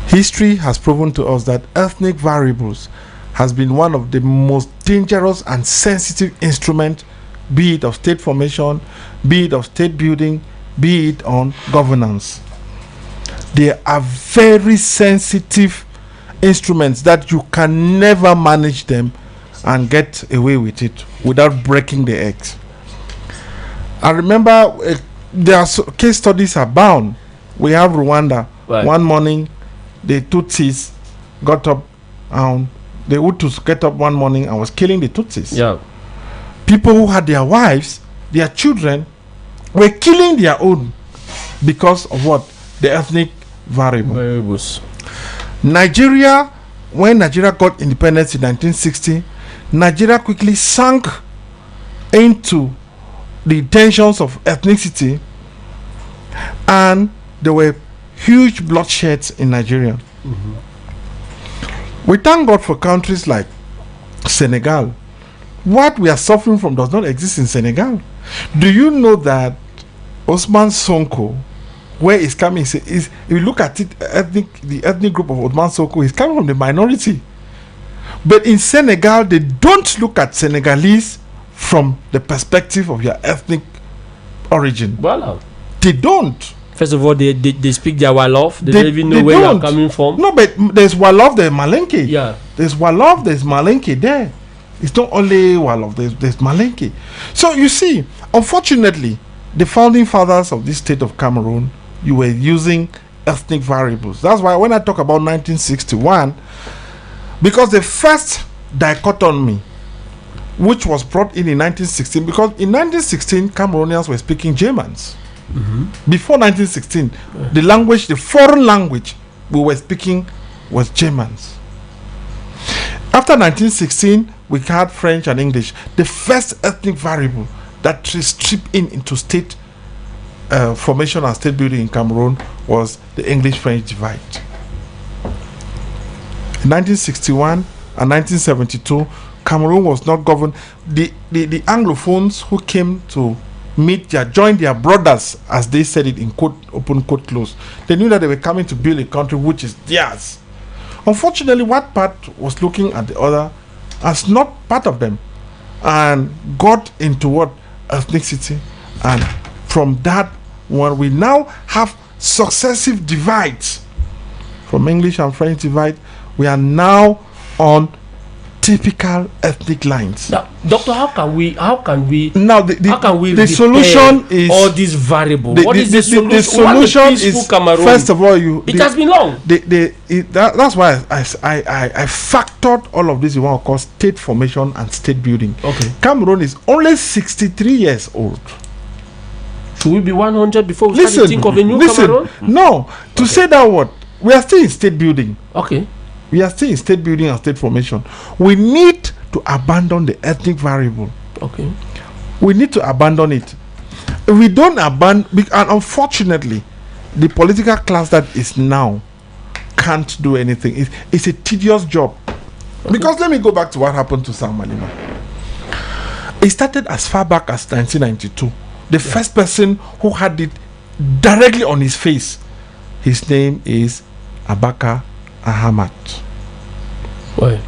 History has proven to us that ethnic variables has been one of the most dangerous and sensitive instruments, be it of state formation, be it of state building, be it on governance. They are very sensitive instruments that you can never manage them and get away with it without breaking the eggs. I remember there are case studies abound. We have Rwanda. Right. One morning, the Tutsis got up and the Hutus get up one morning and was killing the Tutsis. Yeah. People who had their wives, their children, were killing their own because of what? The ethnic variables. Nigeria, when Nigeria got independence in 1960, Nigeria quickly sank into the tensions of ethnicity, and there were huge bloodsheds in Nigeria. We thank God for countries like Senegal. What we are suffering from does not exist in Senegal. Do you know that Osman Sonko, where he's coming, is if you look at it, the ethnic group of Osman Sonko is coming from the minority. But in Senegal, they don't look at Senegalese from the perspective of your ethnic origin. Voilà. They don't. First of all, they speak their Wolof. They don't even know where you are coming from. No, but there's Wolof, there's Malenke. Yeah. There's Wolof, there's Malenke there. It's not only Wolof, there's Malenke. So you see, unfortunately, the founding fathers of this state of Cameroon, you were using ethnic variables. That's why when I talk about 1961, because the first dichotomy, which was brought in 1916, because in 1916, Cameroonians were speaking Germans. Before 1916, the language, the foreign language we were speaking was Germans. After 1916, we had French and English. The first ethnic variable that stripped into state formation and state building in Cameroon was the English-French divide. In 1961 and 1972, Cameroon was not governed. The Anglophones who came to join their brothers, as they said it in quote, open quote close. They knew that they were coming to build a country which is theirs. Unfortunately, one part was looking at the other as not part of them, and got into what? Ethnicity. And from that one, we now have successive divides. From English and French divide, we are now on typical ethnic lines. Now, Doctor, how can we the solution is all these variables? What is the solution? The solution is, Cameroon? First of all, it has been long. That's why I factored all of this in what I call state formation and state building. Okay. Cameroon is only 63 years old. Should we be 100 before we start to think of a new Cameroon? No. To say that what? We are still in state building. Okay. We are still in state building and state formation. We need to abandon the ethnic variable. Okay. We need to abandon it. If we don't abandon, and unfortunately, the political class that is now can't do anything. It's a tedious job. Okay. Because let me go back to what happened to Sam Malema. It started as far back as 1992. The first person who had it directly on his face, his name is Abaka Ahmad. Why?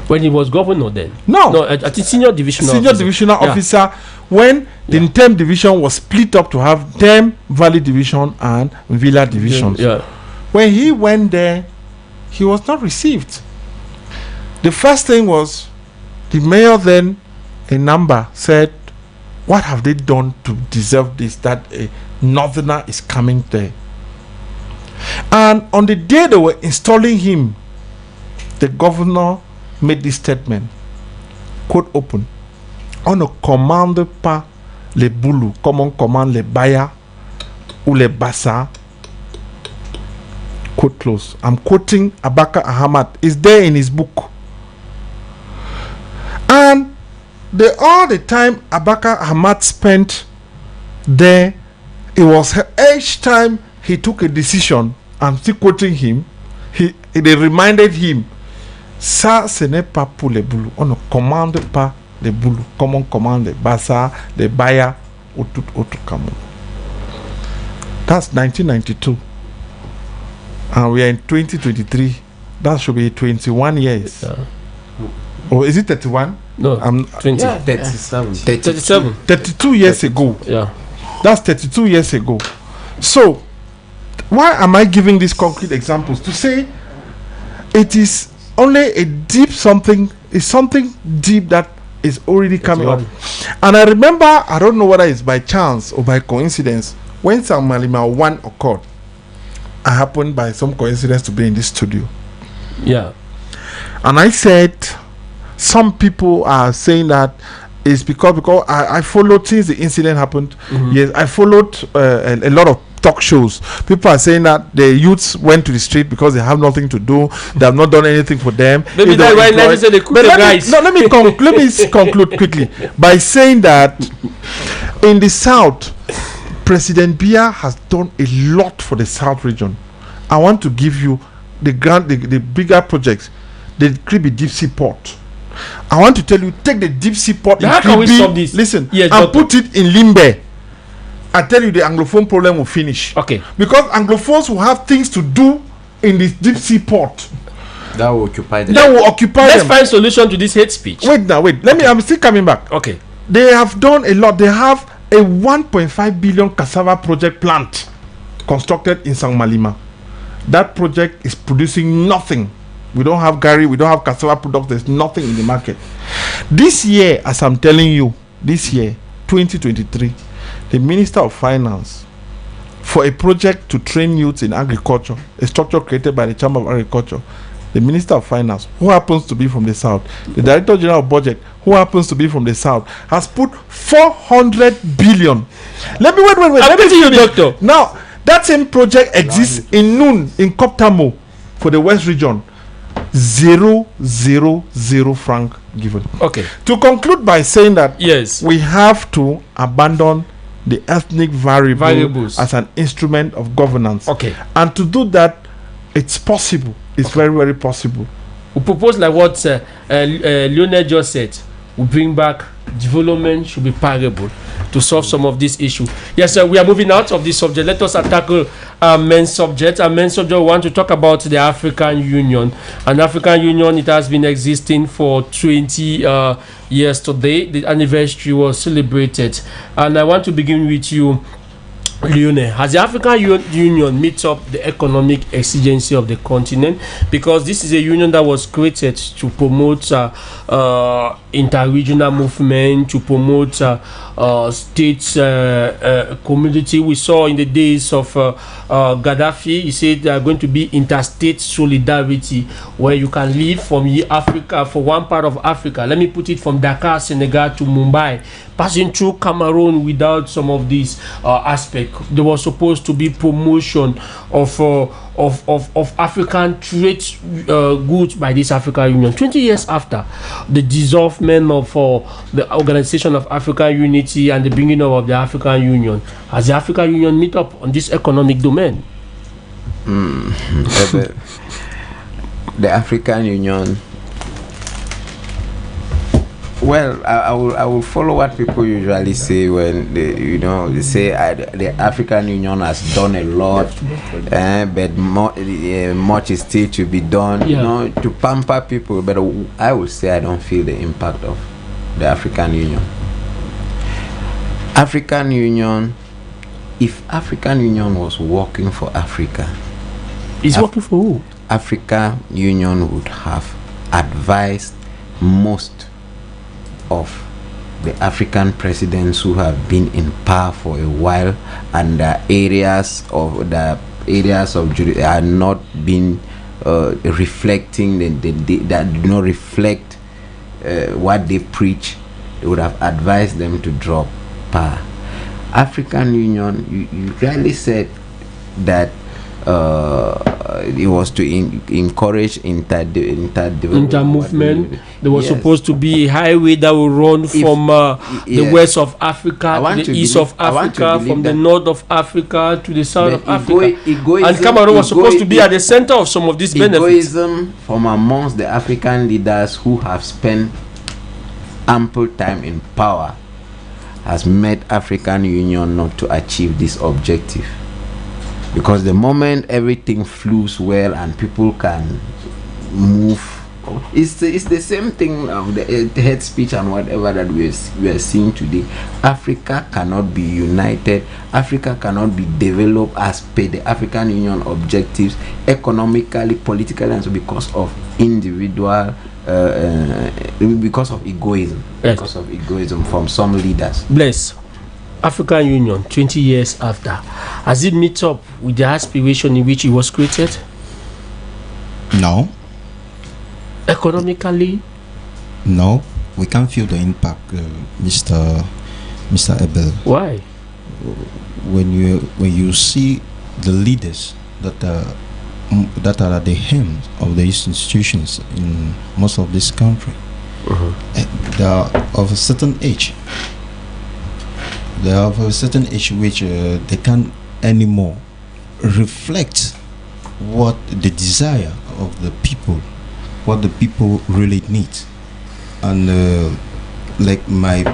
When he was governor then? No, at the senior divisional officer. When the Ntem division was split up to have Ntem Valley division and Villa divisions. When he went there, he was not received. The first thing was, the mayor then, a number, said, what have they done to deserve this, that a northerner is coming there? And on the day they were installing him, the governor made this statement, quote open, on ne commande pas les boulous comme on commande les baya ou les bassa, quote close. I'm quoting Abaka Ahmad. It's there in his book. And all the time Abaka Ahmad spent there, it was each time he took a decision, I'm still quoting him, they reminded him, ça ce n'est pas pour les boulous, on ne commande pas les boulous comme on commande les bassa, les baya ou tout autre Cameroun. That's 1992 and we are in 2023. That should be 21 years. Or is it 31? No, I'm 20. 37. 32 years ago. Yeah, that's 32 years ago. So why am I giving these concrete examples? To say it is only a deep something, is something deep that is already coming up. And I remember, I don't know whether it's by chance or by coincidence, when Sam Malema 1 occurred, I happened by some coincidence to be in this studio. Yeah. And I said, some people are saying that it's because I followed since the incident happened. Yes, I followed a lot of talk shows. People are saying that the youths went to the street because they have nothing to do. They have not done anything for them. Maybe that's why let me conclude quickly by saying that in the South, President Biya has done a lot for the South region. I want to give you the bigger projects. The Kribi Deep Sea Port. I want to tell you, take the deep sea port in Kribi, listen, and put it in Limbe. I tell you, the Anglophone problem will finish. Okay. Because Anglophones will have things to do in this deep sea port. That will occupy them. Let's find solution to this hate speech. Wait. I'm still coming back. Okay. They have done a lot. They have a 1.5 billion cassava project plant constructed in Sam Malema. That project is producing nothing. We don't have Gary, we don't have cassava products, there's nothing in the market. This year, as I'm telling you, 2023, the Minister of Finance, for a project to train youths in agriculture, a structure created by the Chamber of Agriculture, the Minister of Finance, who happens to be from the South, the Director General of Budget, who happens to be from the South, has put 400 billion. Let me wait. Let me you, doctor. Now, that same project exists in Noon, in Koptamo, for the West region. 0 franc given. Okay. To conclude by saying that yes, we have to abandon the ethnic variables as an instrument of governance. Okay. And to do that, it's possible. It's very, very possible. We propose like what Lionel just said. We bring back development should be parable to solve some of these issues. Yes, sir, we are moving out of this subject. Let us tackle our main subject. Our main subject, we want to talk about the African Union. And African Union, it has been existing for 20 years today. The anniversary was celebrated. And I want to begin with you, Lionel. Has the African Union met up the economic exigency of the continent? Because this is a union that was created to promote inter-regional movement, to promote states community. We saw in the days of Gaddafi, he said there are going to be interstate solidarity, where you can live from Africa, for one part of Africa, let me put it from Dakar, Senegal to Mumbai, passing through Cameroon without some of these aspects. There was supposed to be promotion of African trade goods by this African Union. 20 years after the dissolvement of the Organization of African Unity and the beginning of the African Union, has the African Union meet up on this economic domain? The African Union. Well, I will follow what people usually say when they say the African Union has done a lot, but much is still to be done. To pamper people. But I would say I don't feel the impact of the African Union. African Union. If African Union was working for Africa, it's working for who? African Union would have advised most of the African presidents who have been in power for a while, and the areas of are not been reflecting that do not reflect what they preach. They would have advised them to drop power. African Union, you clearly said that it was to encourage inter-movement. There was supposed to be a highway that will run from the west of Africa to the east of Africa, from the north of Africa to the south of Africa. And Cameroon was supposed to be at the center of some of these benefits. Egoism from amongst the African leaders who have spent ample time in power has made African Union not to achieve this objective. Because the moment everything flows well and people can move, it's the same thing of the head speech and whatever that we are seeing today. Africa cannot be united. Africa cannot be developed as per the African Union objectives, economically, politically, and so because of individual, because of egoism. Yes. Because of egoism from some leaders. Bless. African Union 20 years after, has it meet up with the aspiration in which it was created? No. Economically? No, we can't feel the impact, Mr. Abel. Why? When you see the leaders that are at the helm of these institutions in most of this country, they are of a certain age. They are of a certain age which they can't anymore reflect what the desire of the people, what the people really need. And like my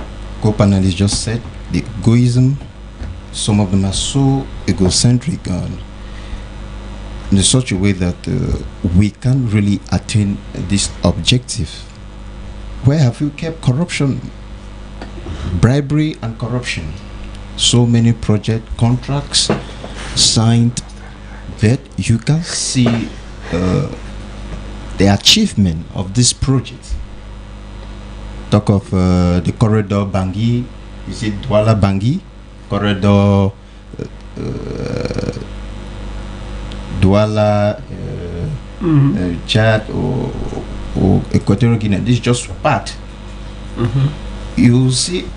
co-panelist just said, the egoism, some of them are so egocentric and in such a way that we can't really attain this objective. Where have you kept corruption? Bribery and corruption. So many project contracts signed that you can see the achievement of this project. Talk of the corridor Bangui, is it Douala Bangui? Corridor Douala Chad or Equatorial Guinea. This is just part. You see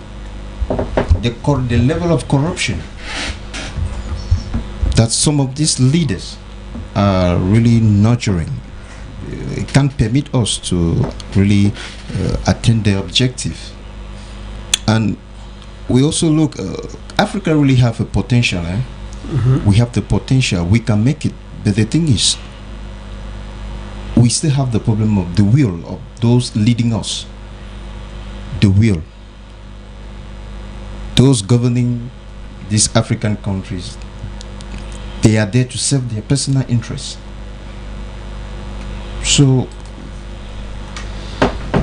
the level of corruption that some of these leaders are really nurturing. It can't permit us to really attain the objective. And we also look, Africa really have a potential. We have the potential, we can make it. But the thing is, we still have the problem of the will of those leading us. The will. Those governing these African countries, they are there to serve their personal interests. So,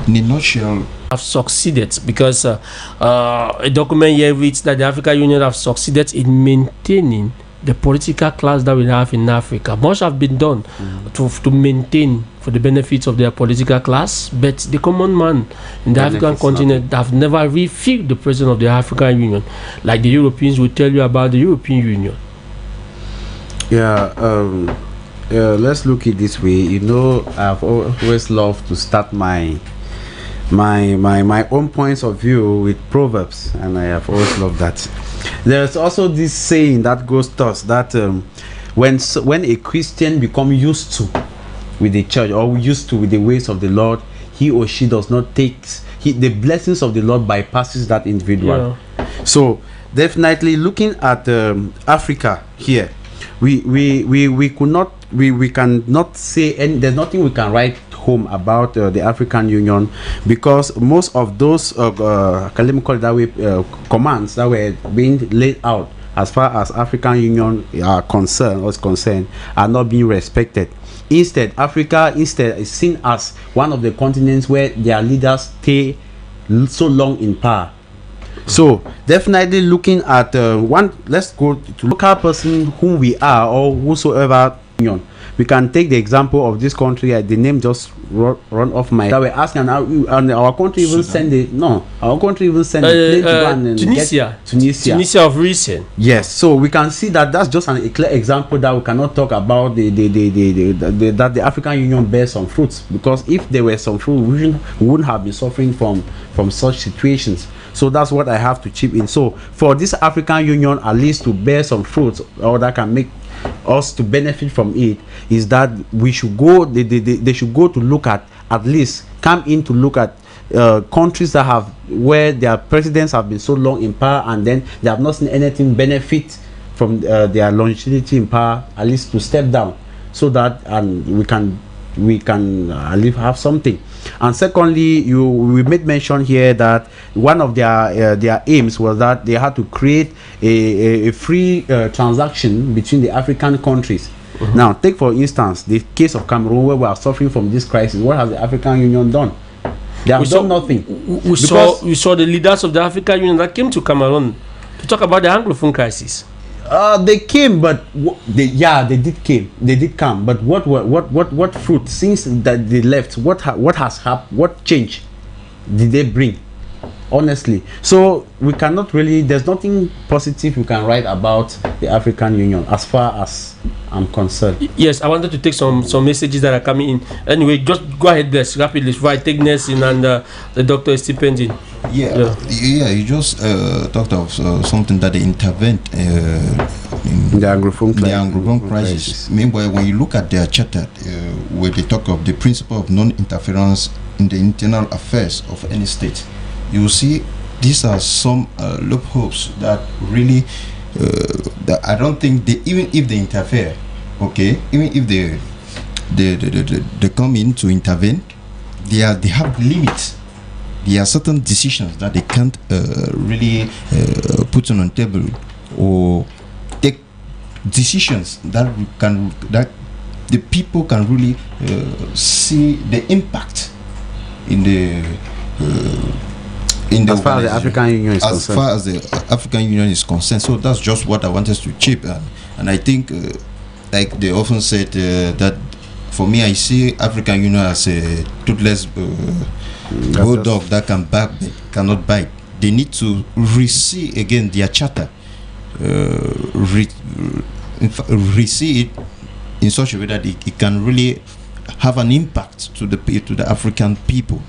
in a nutshell, have succeeded because a document here reads that the African Union have succeeded in maintaining the political class that we have in Africa. Much have been done to maintain for the benefits of their political class, but the common man in the African continent have never refilled the president of the African Union, like the Europeans will tell you about the European Union. Let's look at it this way. You know, I've always loved to start my own points of view with proverbs, and I have always loved that. There's also this saying that goes thus, that when a Christian become used to with the church or used to with the ways of the Lord, he or she does not take the blessings of the Lord bypasses that individual. So definitely looking at Africa here, we could not, we cannot say, and there's nothing we can write home about the African Union, because most of those let me call it that way, commands that were being laid out as far as African Union are concerned are not being respected. Instead, Africa is seen as one of the continents where their leaders stay so long in power. So definitely looking at let's go to local person whom we are, or whosoever union. We can take the example of this country. The name just run off my head. We're asking, and our country even send it. No, our country even send it. Tunisia of recent. Yes, so we can see that that's just a clear example that we cannot talk about that the African Union bears some fruits, because if there were some fruit, we wouldn't have been suffering from such situations. So that's what I have to chip in. So for this African Union at least to bear some fruits, or that can make us to benefit from it, is that we should go, they should go to look at least come in to look at countries that have, where their presidents have been so long in power, and then they have not seen anything benefit from their longevity in power, at least to step down, so that we can at least have something. And secondly, we made mention here that one of their aims was that they had to create a free transaction between the African countries. Now, take for instance the case of Cameroon, where we are suffering from this crisis. What has the African Union done? They have done nothing. We saw the leaders of the African Union that came to Cameroon to talk about the Anglophone crisis. They came, but they did come. But what fruit, since that they left? What has happened? What change did they bring? Honestly, so we cannot really. There's nothing positive we can write about the African Union as far as I'm concerned. Yes, I wanted to take some messages that are coming in. Anyway, just go ahead, Des, rapidly. Right, take Nelson and the doctor is still pending. Yeah, you just talked of something that they intervened in the Anglophone crisis. Meanwhile, when you look at their charter, where they talk of the principle of non-interference in the internal affairs of any state, you will see these are some loopholes that really that I don't think they, even if they interfere, okay, even if they come in to intervene, they have limits. There are certain decisions that they can't really put on the table, or take decisions that the people can really see the impact in as far as the African Union is concerned. As far as the African Union is concerned. So that's just what I wanted to chip, and I think like they often said that for me, I see African Union as a toothless bulldog that cannot bite. They need to re-see again their charter, re-see it in such a way that it can really have an impact to the African people.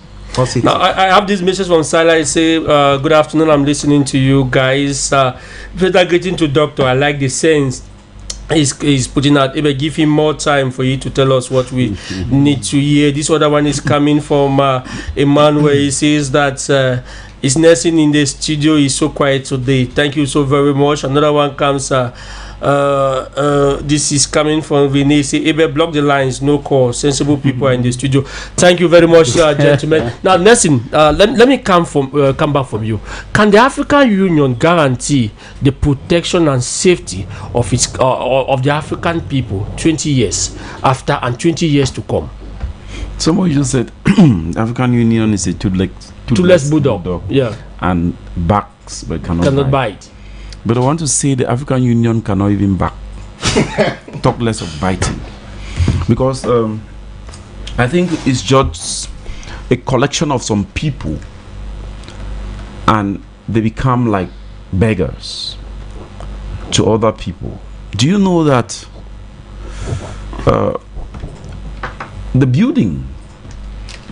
Now, I have this message from Sila. I say, good afternoon, I'm listening to you guys. Better getting to doctor. I like the sense he's putting out. Maybe give him more time for you to tell us what we need to hear. This other one is coming from a man where he says that his nursing in the studio is so quiet today. Thank you so very much. Another one comes. This is coming from Vinicius. Ebe, block the lines, no call. Sensible people are in the studio. Thank you very much, gentlemen. Now, Nelson, let me come back from you. Can the African Union guarantee the protection and safety of its of the African people 20 years after and 20 years to come? Somebody just said African Union is a toothless bulldog. Yeah, and backs but cannot bite. But I want to say the African Union cannot even back. Talk less of biting. Because I think it's just a collection of some people, and they become like beggars to other people. Do you know that the building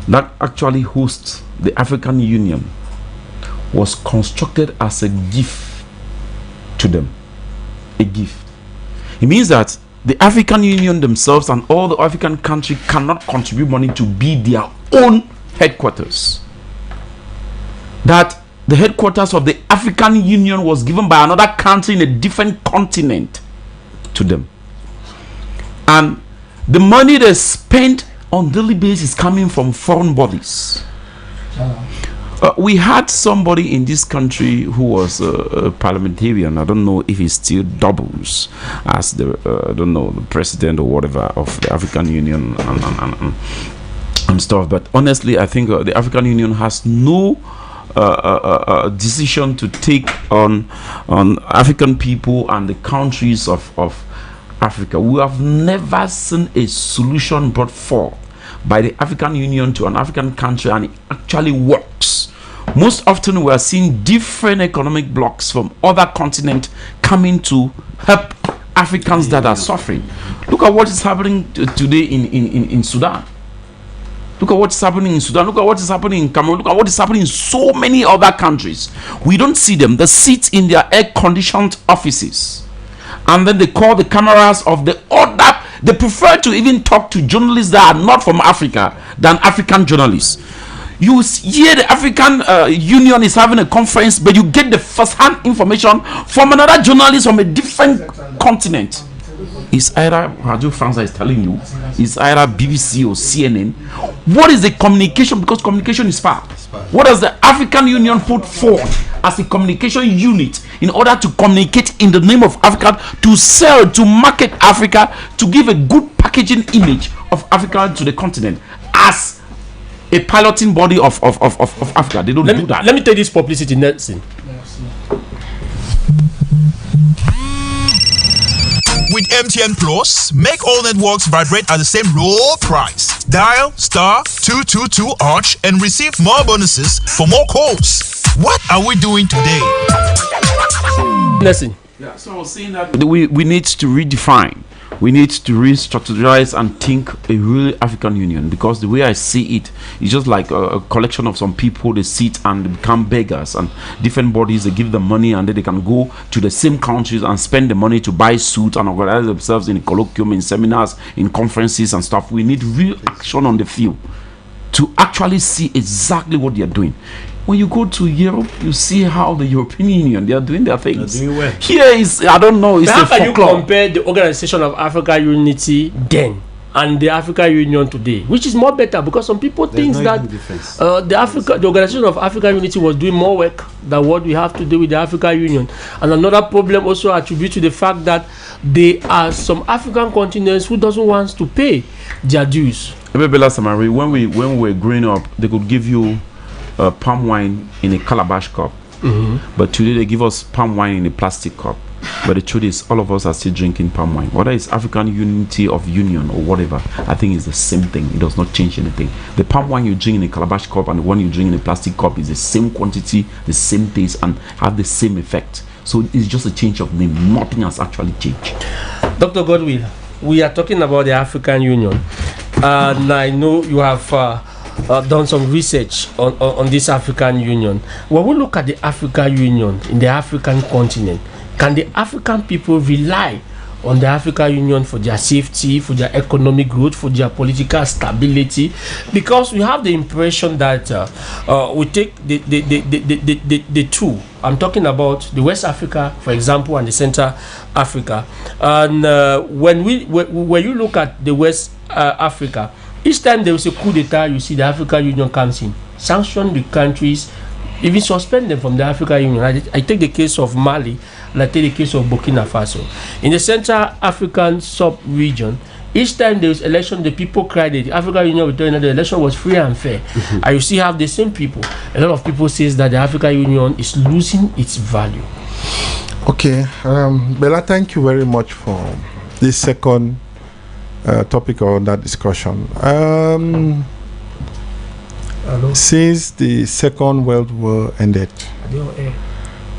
that actually hosts the African Union was constructed as a gift to them? A gift. It means that the African Union themselves and all the African countries cannot contribute money to be their own headquarters. That the headquarters of the African Union was given by another country in a different continent to them. And the money they spend on daily basis is coming from foreign bodies. We had somebody in this country who was a parliamentarian. I don't know if he still doubles as the the president or whatever of the African Union and stuff. But honestly, I think the African Union has no decision to take on African people and the countries of Africa. We have never seen a solution brought forth by the African Union to an African country, and it actually works. Most often we are seeing different economic blocks from other continents coming to help Africans that are suffering. Look at what is happening today in Sudan. Look at what is happening in Sudan. Look at what is happening in Cameroon. Look at what is happening in so many other countries. We don't see them. They sit in their air-conditioned offices, and then they call the cameras of the other. They prefer to even talk to journalists that are not from Africa than African journalists. You hear the African Union is having a conference, but you get the first-hand information from another journalist from a different continent. It's either Radio France is telling you, it's either BBC or CNN. What is the communication? Because communication is power. What does the African Union put forth as a communication unit in order to communicate in the name of Africa, to sell, to market Africa, to give a good packaging image of Africa to the continent as a piloting body of Africa? They don't do that. Let me take this publicity, Nelson. With MTN Plus, make all networks vibrate at the same low price. Dial *222# and receive more bonuses for more calls. What are we doing today? Listen. Yeah, so I was saying that we need to redefine. We need to re-strategize and think a real African Union, because the way I see it is just like a collection of some people. They sit and they become beggars, and different bodies, they give them money and then they can go to the same countries and spend the money to buy suits and organize themselves in colloquium, in seminars, in conferences and stuff. We need real action on the field to actually see exactly what they are doing. When you go to Europe, you see how the European Union, they are doing their things. Doing well. Here is, I don't know, it's how a can you folklore. compare the Organization of African Unity then and the African Union today, which is more better? Because some people think that the Organization of African Unity was doing more work than what we have to do with the African Union. And another problem also attributed to the fact that there are some African continents who doesn't want to pay their dues. Maybe last time when we were growing up, they could give you palm wine in a calabash cup, but today they give us palm wine in a plastic cup. But the truth is, all of us are still drinking palm wine. Whether it's African Unity of Union or whatever, I think it's the same thing. It does not change anything. The palm wine you drink in a calabash cup and the one you drink in a plastic cup is the same quantity, the same taste, and have the same effect. So it's just a change of name. Nothing has actually changed. Dr. Godwill, we are talking about the African Union, and I know you have done some research on this African Union. When we look at the African Union in the African continent, can the African people rely on the African Union for their safety, for their economic growth, for their political stability? Because we have the impression that we take the two. I'm talking about the West Africa, for example, and the Central Africa. And when you look at the West Africa, each time there is a coup d'etat, you see the African Union comes in, sanction the countries, even suspend them from the African Union. I take the case of Mali, and I take the case of Burkina Faso. In the Central African sub-region, each time there is election, the people cried that the African Union will tell you that the election was free and fair. And you still have the same people. A lot of people say that the African Union is losing its value. Okay, Bella, thank you very much for this second topic on that discussion. Since the Second World War ended,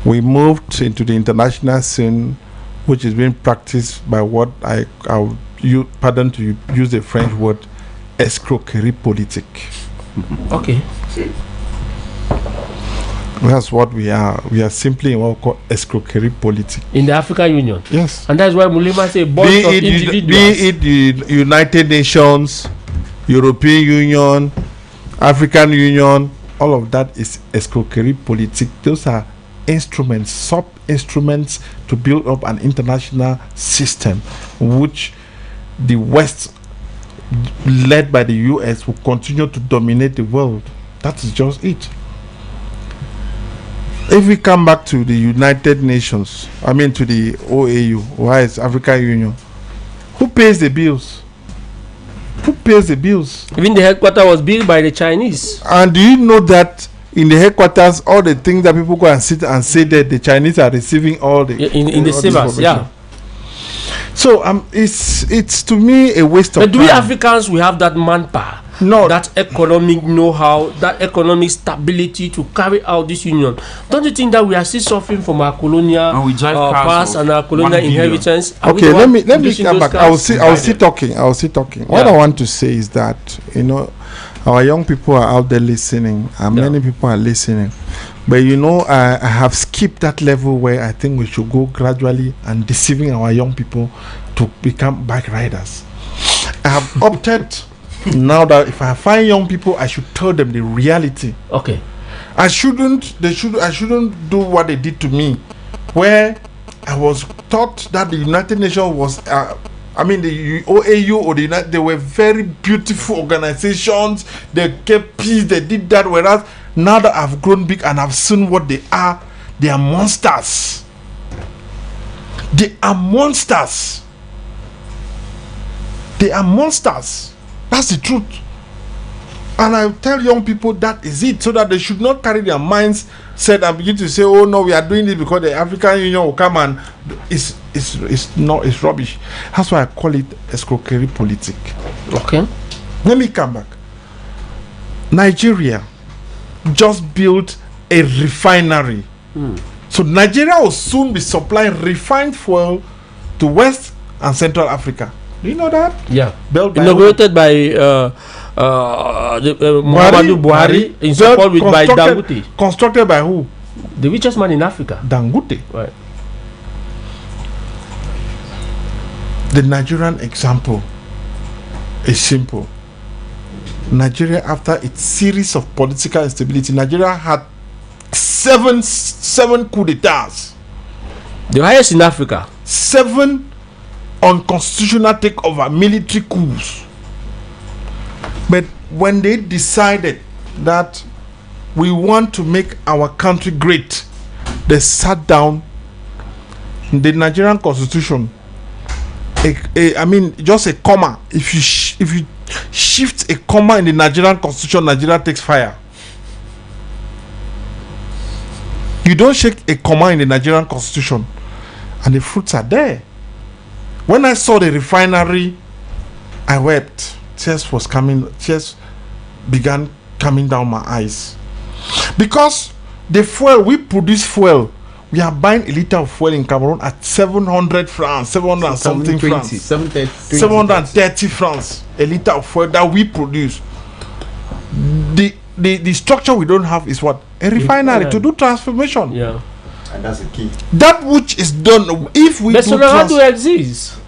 we moved into the international scene, which is being practiced by what I would pardon to use the French word, escroquerie politique. Okay. That's what we are. We are simply in what we call escroquerie politique. In the African Union? Yes. And that's why Mulema say bunch of individuals. Be it the United Nations, European Union, African Union, all of that is escroquerie politique. Those are instruments, sub-instruments to build up an international system, which the West, led by the US, will continue to dominate the world. That is just it. If we come back to the United Nations, to the OAU, why is African Union, who pays the bills? Who pays the bills? Even the headquarters was built by the Chinese. And do you know that in the headquarters, all the things that people go and sit and say that the Chinese are receiving all the in the servers, yeah. So it's to me a waste of time. But do we Africans, we have that manpower? No, that economic know-how, that economic stability to carry out this union. Don't you think that we are still suffering from our colonial past and our colonial inheritance? Okay, let me come back. I will still talking. What I want to say is that our young people are out there listening, and many people are listening. But I have skipped that level where I think we should go gradually and deceiving our young people to become bike riders. I have opted now that if I find young people, I should tell them the reality. Okay. I shouldn't do what they did to me, where I was taught that the United Nations was the OAU or the United, they were very beautiful organizations. They kept peace. They did that. Whereas now that I've grown big and I've seen what they are monsters. They are monsters. They are monsters. That's the truth. And I tell young people that is it, so that they should not carry their minds set and begin to say, oh no, we are doing this because the African Union will come and it's rubbish. That's why I call it escroquerie politic. Okay. Let me come back. Nigeria just built a refinery. So Nigeria will soon be supplying refined fuel to West and Central Africa. Do you know that? Yeah. Inaugurated by Muhammadu Buhari in support by Dangote. Constructed by who? The richest man in Africa. Dangote. Right. The Nigerian example is simple. Nigeria, after its series of political instability, Nigeria had seven coup d'etats. The highest in Africa. 7 unconstitutional takeover, military coups. But when they decided that we want to make our country great, they sat down in the Nigerian constitution. Just a comma. If you shift a comma in the Nigerian constitution, Nigeria takes fire. You don't shake a comma in the Nigerian constitution, and the fruits are there. When I saw the refinery, I wept. Tears began coming down my eyes. Because the fuel, we produce fuel. We are buying a liter of fuel in Cameroon at 700 francs, 700 and something francs. 730 francs, a liter of fuel that we produce. The structure we don't have is what? A refinery to do transformation. Yeah. And that's the key. That which is done, if we do how to exist.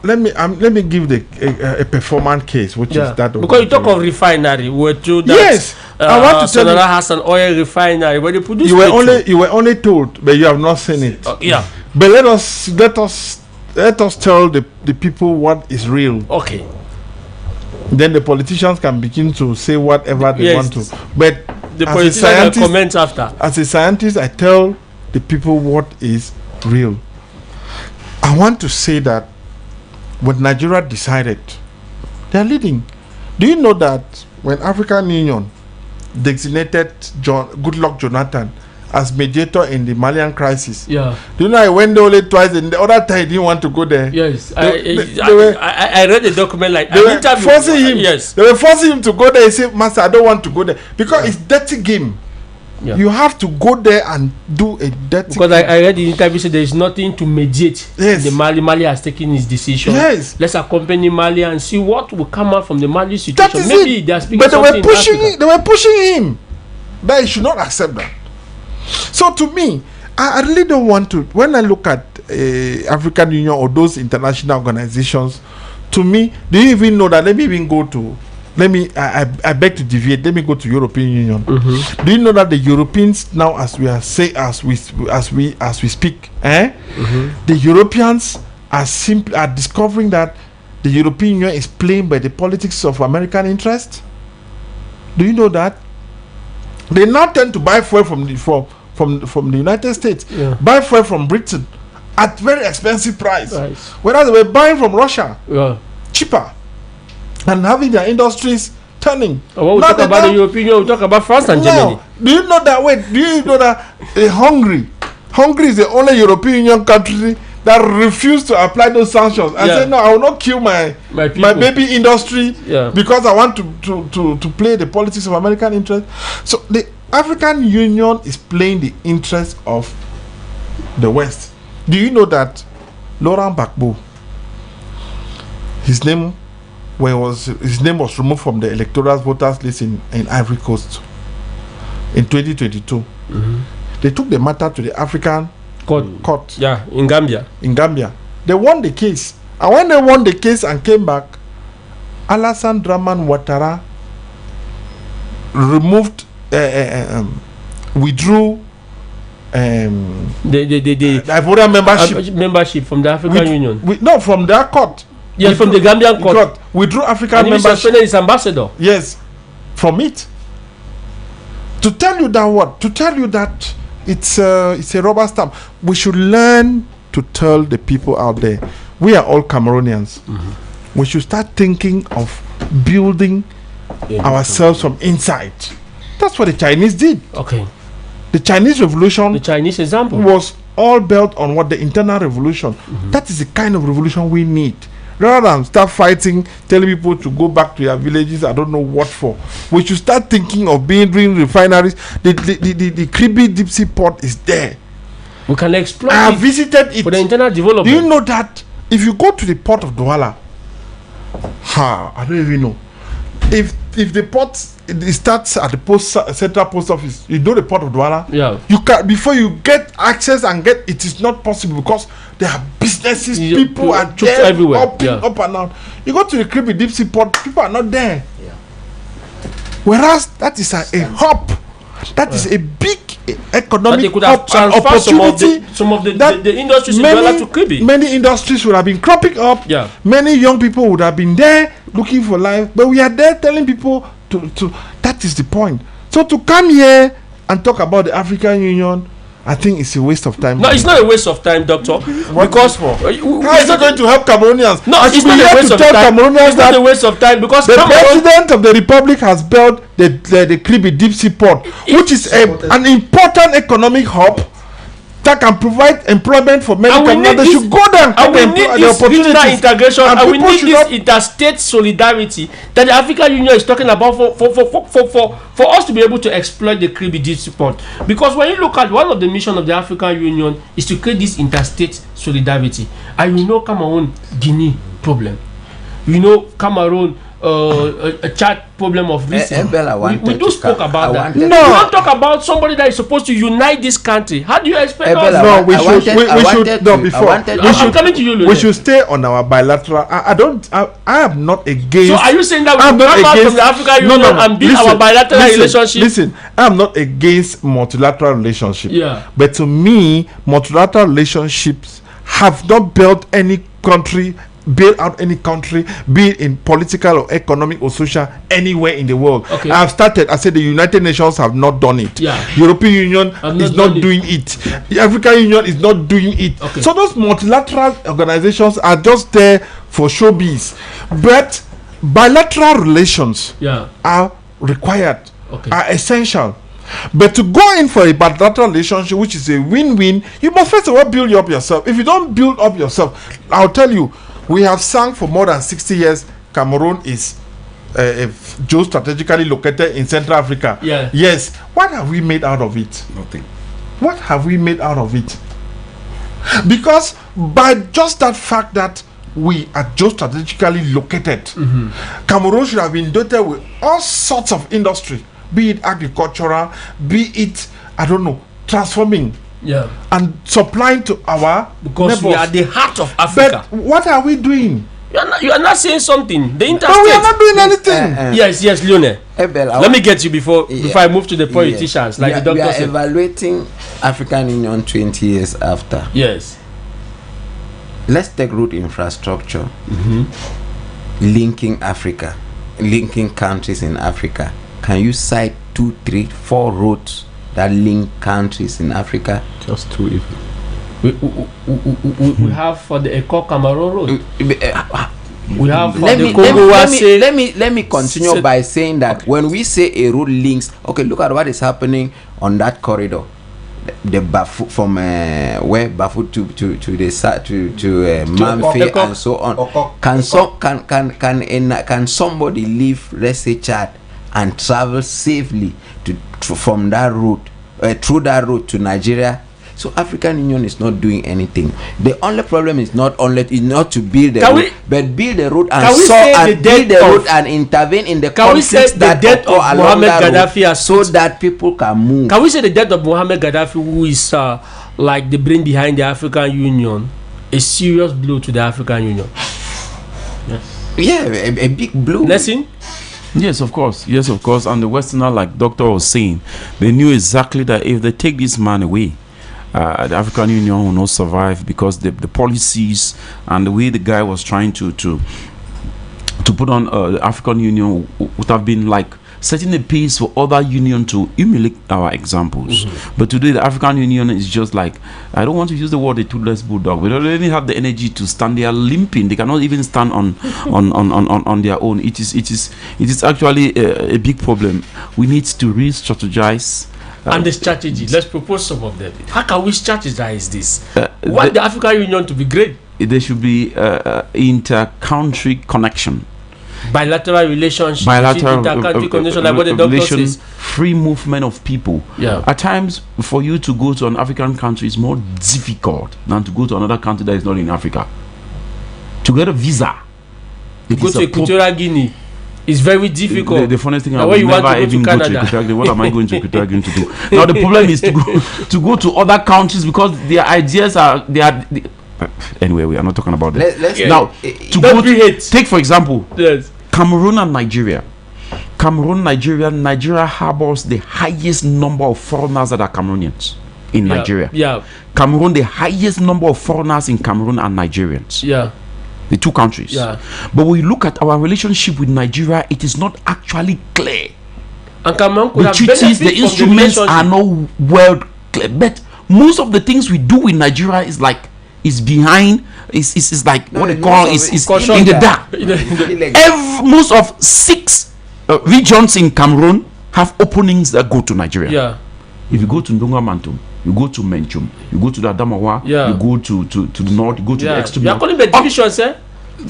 Let me give a performance case, which is that. Because you talk of refinery, we're told that. Yes, I want to tell you. has an oil refinery where they produce. You were only told, but you have not seen it. Yeah. But let us tell the people what is real. Okay. Then the politicians can begin to say whatever they want to. But the politicians will comment after. As a scientist, I tell the people what is real. I want to say that when Nigeria decided, they are leading. Do you know that when African Union designated Goodluck Jonathan as mediator in the Malian crisis? Yeah. Do you know I went there only twice, and the other time he didn't want to go there? Yes. I read the document they were forcing him. Yes. They were forcing him to go there. He said, "Master, I don't want to go there because it's dirty game." Yeah. You have to go there and do a dirty. Because I read the interview, said there is nothing to mediate. Yes. The Mali has taken his decision. Yes. Let's accompany Mali and see what will come out from the Mali situation. Maybe they are speaking. But they were pushing him. But he should not accept that. So to me, I really don't want to. When I look at African Union or those international organizations, to me, do you even know that? Let me even go to I beg to deviate. Let me go to European Union. Do you know that the Europeans now, as we speak, the Europeans are discovering that the European Union is playing by the politics of American interest? Do you know that? They now tend to buy fuel from the United States, buy fuel from Britain at very expensive price, whereas they were buying from Russia cheaper and having their industries turning. When we talk about the European Union, we talk about France and Germany. Do you know that? Wait, do you know that Hungary is the only European Union country that refused to apply those sanctions and said, no, I will not kill my baby industry because I want to play the politics of American interest. So the African Union is playing the interest of the West. Do you know that Laurent Gbagbo, his name was removed from the electoral voters list in Ivory Coast in 2022. They took the matter to the African court. Yeah, in Gambia. They won the case. And when they won the case and came back, Alassane Dramane Ouattara withdrew the Ivorian membership from the African Union. No, from their court. Yes, from the Gambian court. Withdrew African membership. His ambassador. Yes, from it. To tell you that it's a rubber stamp. We should learn to tell the people out there, we are all Cameroonians. We should start thinking of building ourselves from inside. That's what the Chinese did. Okay. The Chinese Revolution, the Chinese example, was all built on what the internal revolution. That is the kind of revolution we need. Rather than start fighting, telling people to go back to their villages, I don't know what for. We should start thinking of building refineries. The Kribi deep sea port is there. We can exploit. I have visited it for the internal development. Do you know that if you go to the port of Douala, I don't even know. If the port it starts at the central post office, you know the port of Douala. Yeah. You can, before you get access it is not possible because there are businesses, people are there everywhere. Up and down. You go to the Kribi deep sea port, people are not there. Yeah. Whereas that is a hub. That is a big economic opportunity. Some of the industries in Douala to Kribi. Many industries would have been cropping up. Yeah. Many young people would have been there looking for life. But we are there telling people to that is the point. So to come here and talk about the African Union, I think it's a waste of time. No, it's not a waste of time, Doctor. Because how is it going to help Cameroonians? No, it's not a waste of time. It's not a waste of time because the president of the republic has built the Kribi deep sea port, which is an important economic hub that can provide employment for many Cameroonians. They should go there and we need this regional integration, and we need this interstate solidarity that the African Union is talking about for us to be able to exploit the Kribi deep sea port. Because when you look at one of the missions of the African Union is to create this interstate solidarity. And you know Cameroon, Guinea problem. You know Cameroon, a Chad problem of recent. We do spoke about that. No, we don't talk about somebody that is supposed to unite this country. How do you expect us? No, we should. No, before I'm coming to you. We should stay on our bilateral. I am not against. So are you saying that we come out from the African Union and build our bilateral relationship? Listen, I am not against multilateral relationship. Yeah. But to me, multilateral relationships have not built any country. Build out any country, be it in political or economic or social, anywhere in the world. Okay. I said the United Nations have not done it. Yeah. European Union is not doing it. The African Union is not doing it. Okay. So those multilateral organizations are just there for showbiz. But bilateral relations are required, are essential. But to go in for a bilateral relationship, which is a win-win, you must first of all build up yourself. If you don't build up yourself, I'll tell you, we have sung for more than 60 years. Cameroon is geostrategically located in Central Africa. Yeah. Yes. What have we made out of it? Nothing. What have we made out of it? Because by just that fact that we are geostrategically located, Cameroon should have been doted with all sorts of industry, be it agricultural, be it, transforming. Yeah. And supplying to our because neighbors. We are the heart of Africa. But what are we doing? You are not saying something. The interstate. But we are not doing anything. Yes, Lionel. Ebel, let me get you before I move to the politicians. Like the doctor we are said. Evaluating African Union 20 years after. Yes. Let's take road infrastructure, linking Africa, linking countries in Africa. Can you cite 2, 3, 4 roads that link countries in Africa? Just 2. We have for the Eko Cameroon road. We have for let the me, Congo let me continue by saying that when we say a road links, okay, look at what is happening on that corridor. The Bafut from where Bafut to the to Mamfe and so on. Can somebody leave, let's say, Chad and travel safely from that route through that route to Nigeria? So African Union is not doing anything. The only problem is not to build the road, but build the road and build the road and intervene in the conflicts that occur along that road, so that people can move. Can we say the death of Muammar Gaddafi, who is like the brain behind the African Union, a serious blow to the African Union? Yes. Yeah, a big blow. Listen. Yes, of course. And the Westerner, like Doctor was saying, they knew exactly that if they take this man away, the African Union will not survive, because the policies and the way the guy was trying to put on the African Union would have been like setting a pace for other union to emulate our examples. But today the African Union is just like, I don't want to use the word a toothless bulldog, but they don't even have the energy to stand there limping. They cannot even stand on their own. It is actually a big problem. We need to re-strategize. And the strategy, let's propose some of them. How can we strategize this? Want the African Union to be great? There should be inter-country connection, bilateral relationship, inter-country connection, like what the doctor says. Free movement of people. Yeah. At times, for you to go to an African country is more difficult than to go to another country that is not in Africa. To get a visa, to go to Equatorial Guinea. It's very difficult. The funniest thing, I will never even go to Equatorial Guinea. What am I going to Equatorial Guinea to do? Now the problem is to go to other countries, because their ideas are anyway. We are not talking about that. Now to go to, take for example, Cameroon and Nigeria. Nigeria harbors the highest number of foreigners that are Cameroonians in Nigeria. Yeah. Cameroon, the highest number of foreigners in Cameroon are Nigerians. Yeah. The two countries. Yeah. But when you look at our relationship with Nigeria, it is not actually clear. And Cameroon could the treaties, the instruments are not well clear. But most of the things we do in Nigeria is behind. It's like what they call is in the dark. Most of 6 regions in Cameroon have openings that go to Nigeria. Yeah. If you go to Ndonga Mantum, you go to Menchum, you go to the Adamawa, you go to the north, you go to the extreme north. You are calling the divisions,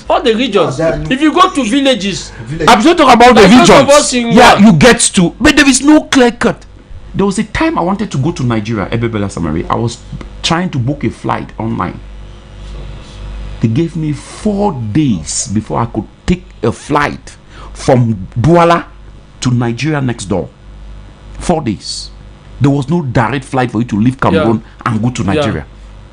all the regions. If you go to villages, I'm not talking about the regions. Yeah, you get to, but there is no clear cut. There was a time I wanted to go to Nigeria, Ebebela Samari. I was trying to book a flight online. They gave me 4 days before I could take a flight from Douala to Nigeria next door. 4 days. There was no direct flight for you to leave Cameroon and go to Nigeria.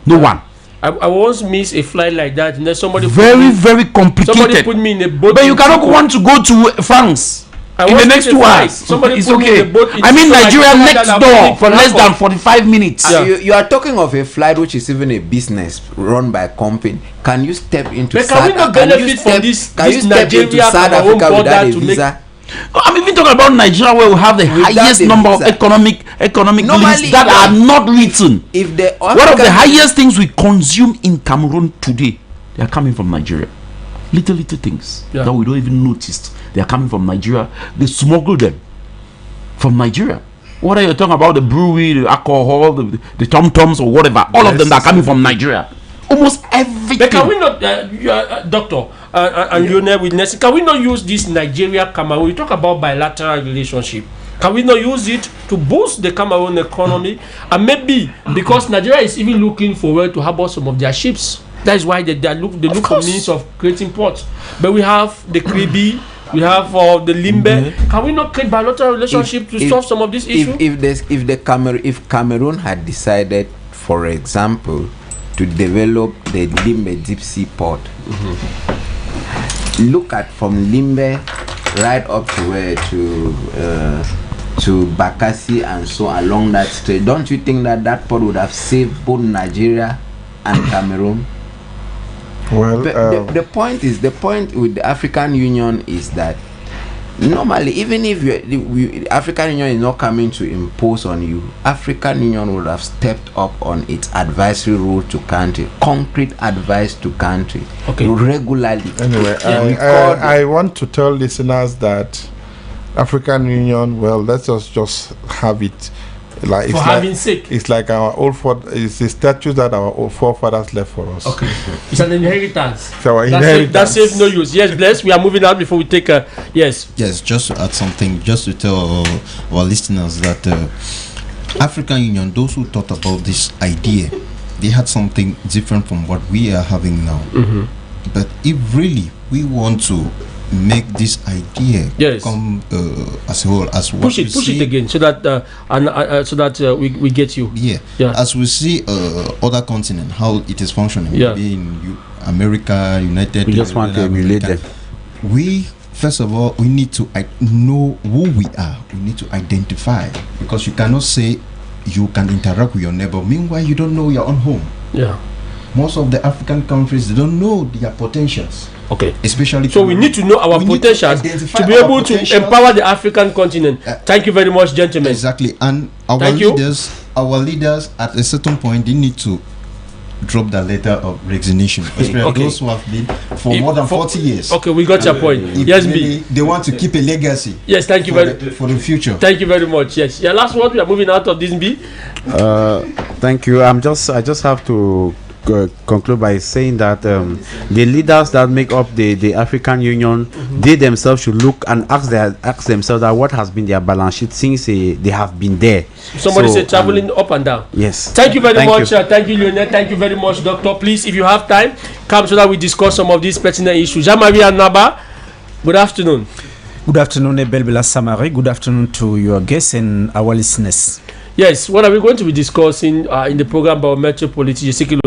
No one. I once missed a flight like that, and then somebody very complicated. Somebody put me in a boat. But you cannot want to go to France in the next 2 hours. It's okay. I mean Nigeria next door for less than 45 minutes. You are talking of a flight which is even a business run by a company. Can you step into South Africa without a visa? I'm even talking about Nigeria, where we have the highest number of economic lists that are not written. One of the highest things we consume in Cameroon today, they are coming from Nigeria. Little things that we don't even notice. They are coming from Nigeria. They smuggle them from Nigeria. What are you talking about? The brewery, the alcohol, the tom-toms or whatever. All of them that are coming from Nigeria. Almost everything. But can we not, Doctor and Lionel witness, can we not use this Nigeria Cameroon? We talk about bilateral relationship. Can we not use it to boost the Cameroon economy? And maybe because Nigeria is even looking forward to harbor some of their ships. That is why they look for means of creating ports. But we have the Kribi, we have the Limbe. Can we not create bilateral relationship to solve some of these issues? If Cameroon had decided, for example, to develop the Limbe deep sea port, look at from Limbe right up to where to Bakassi and so along that stretch, don't you think that port would have saved both Nigeria and Cameroon? Well, the point with the African Union is that normally, even if the African Union is not coming to impose on you, African Union would have stepped up on its advisory role to country, concrete advice to country, regularly. Anyway, I want to tell listeners that African Union, well, let's just have it. Like, for having sake. It's like it's the statutes that our old forefathers left for us. Okay. It's an inheritance. It's our inheritance. That's safe, no use. Yes, Bless, we are moving out before we take a... Yes. Yes, just to add something, just to tell our listeners that African Union, those who thought about this idea, they had something different from what we are having now. Mm-hmm. But if really we want to make this idea come as a whole, as what push it again, so that we get you. As we see other continent how it is functioning, maybe in America, United. We just want to emulate them. We first of all we need to know who we are. We need to identify, because you cannot say you can interact with your neighbor, meanwhile you don't know your own home. Most of the African countries, they don't know their potentials. Okay. Especially so we need to know our potentials to be able to empower the African continent. Thank you very much, gentlemen. Exactly. And our leaders at a certain point, they need to drop the letter of resignation, especially those who have been for more than 40 years. Okay, we got your point. Yes, B. They want to keep a legacy. Yes, thank you for the future. Thank you very much. Yes. Your last word. We are moving out of this, B. Thank you. I just have to conclude by saying that the leaders that make up the African Union, they themselves should look and ask themselves that what has been their balance sheet since they have been there. Somebody said traveling up and down. Yes. Thank you very much. Thank you, Lionel. Thank you very much, Doctor. Please, if you have time, come so that we discuss some of these pertinent issues. Jean-Marie Naba, good afternoon. Good afternoon, Belbela Samari. Good afternoon to your guests and our listeners. Yes, what are we going to be discussing in the program about Metropolitan Security?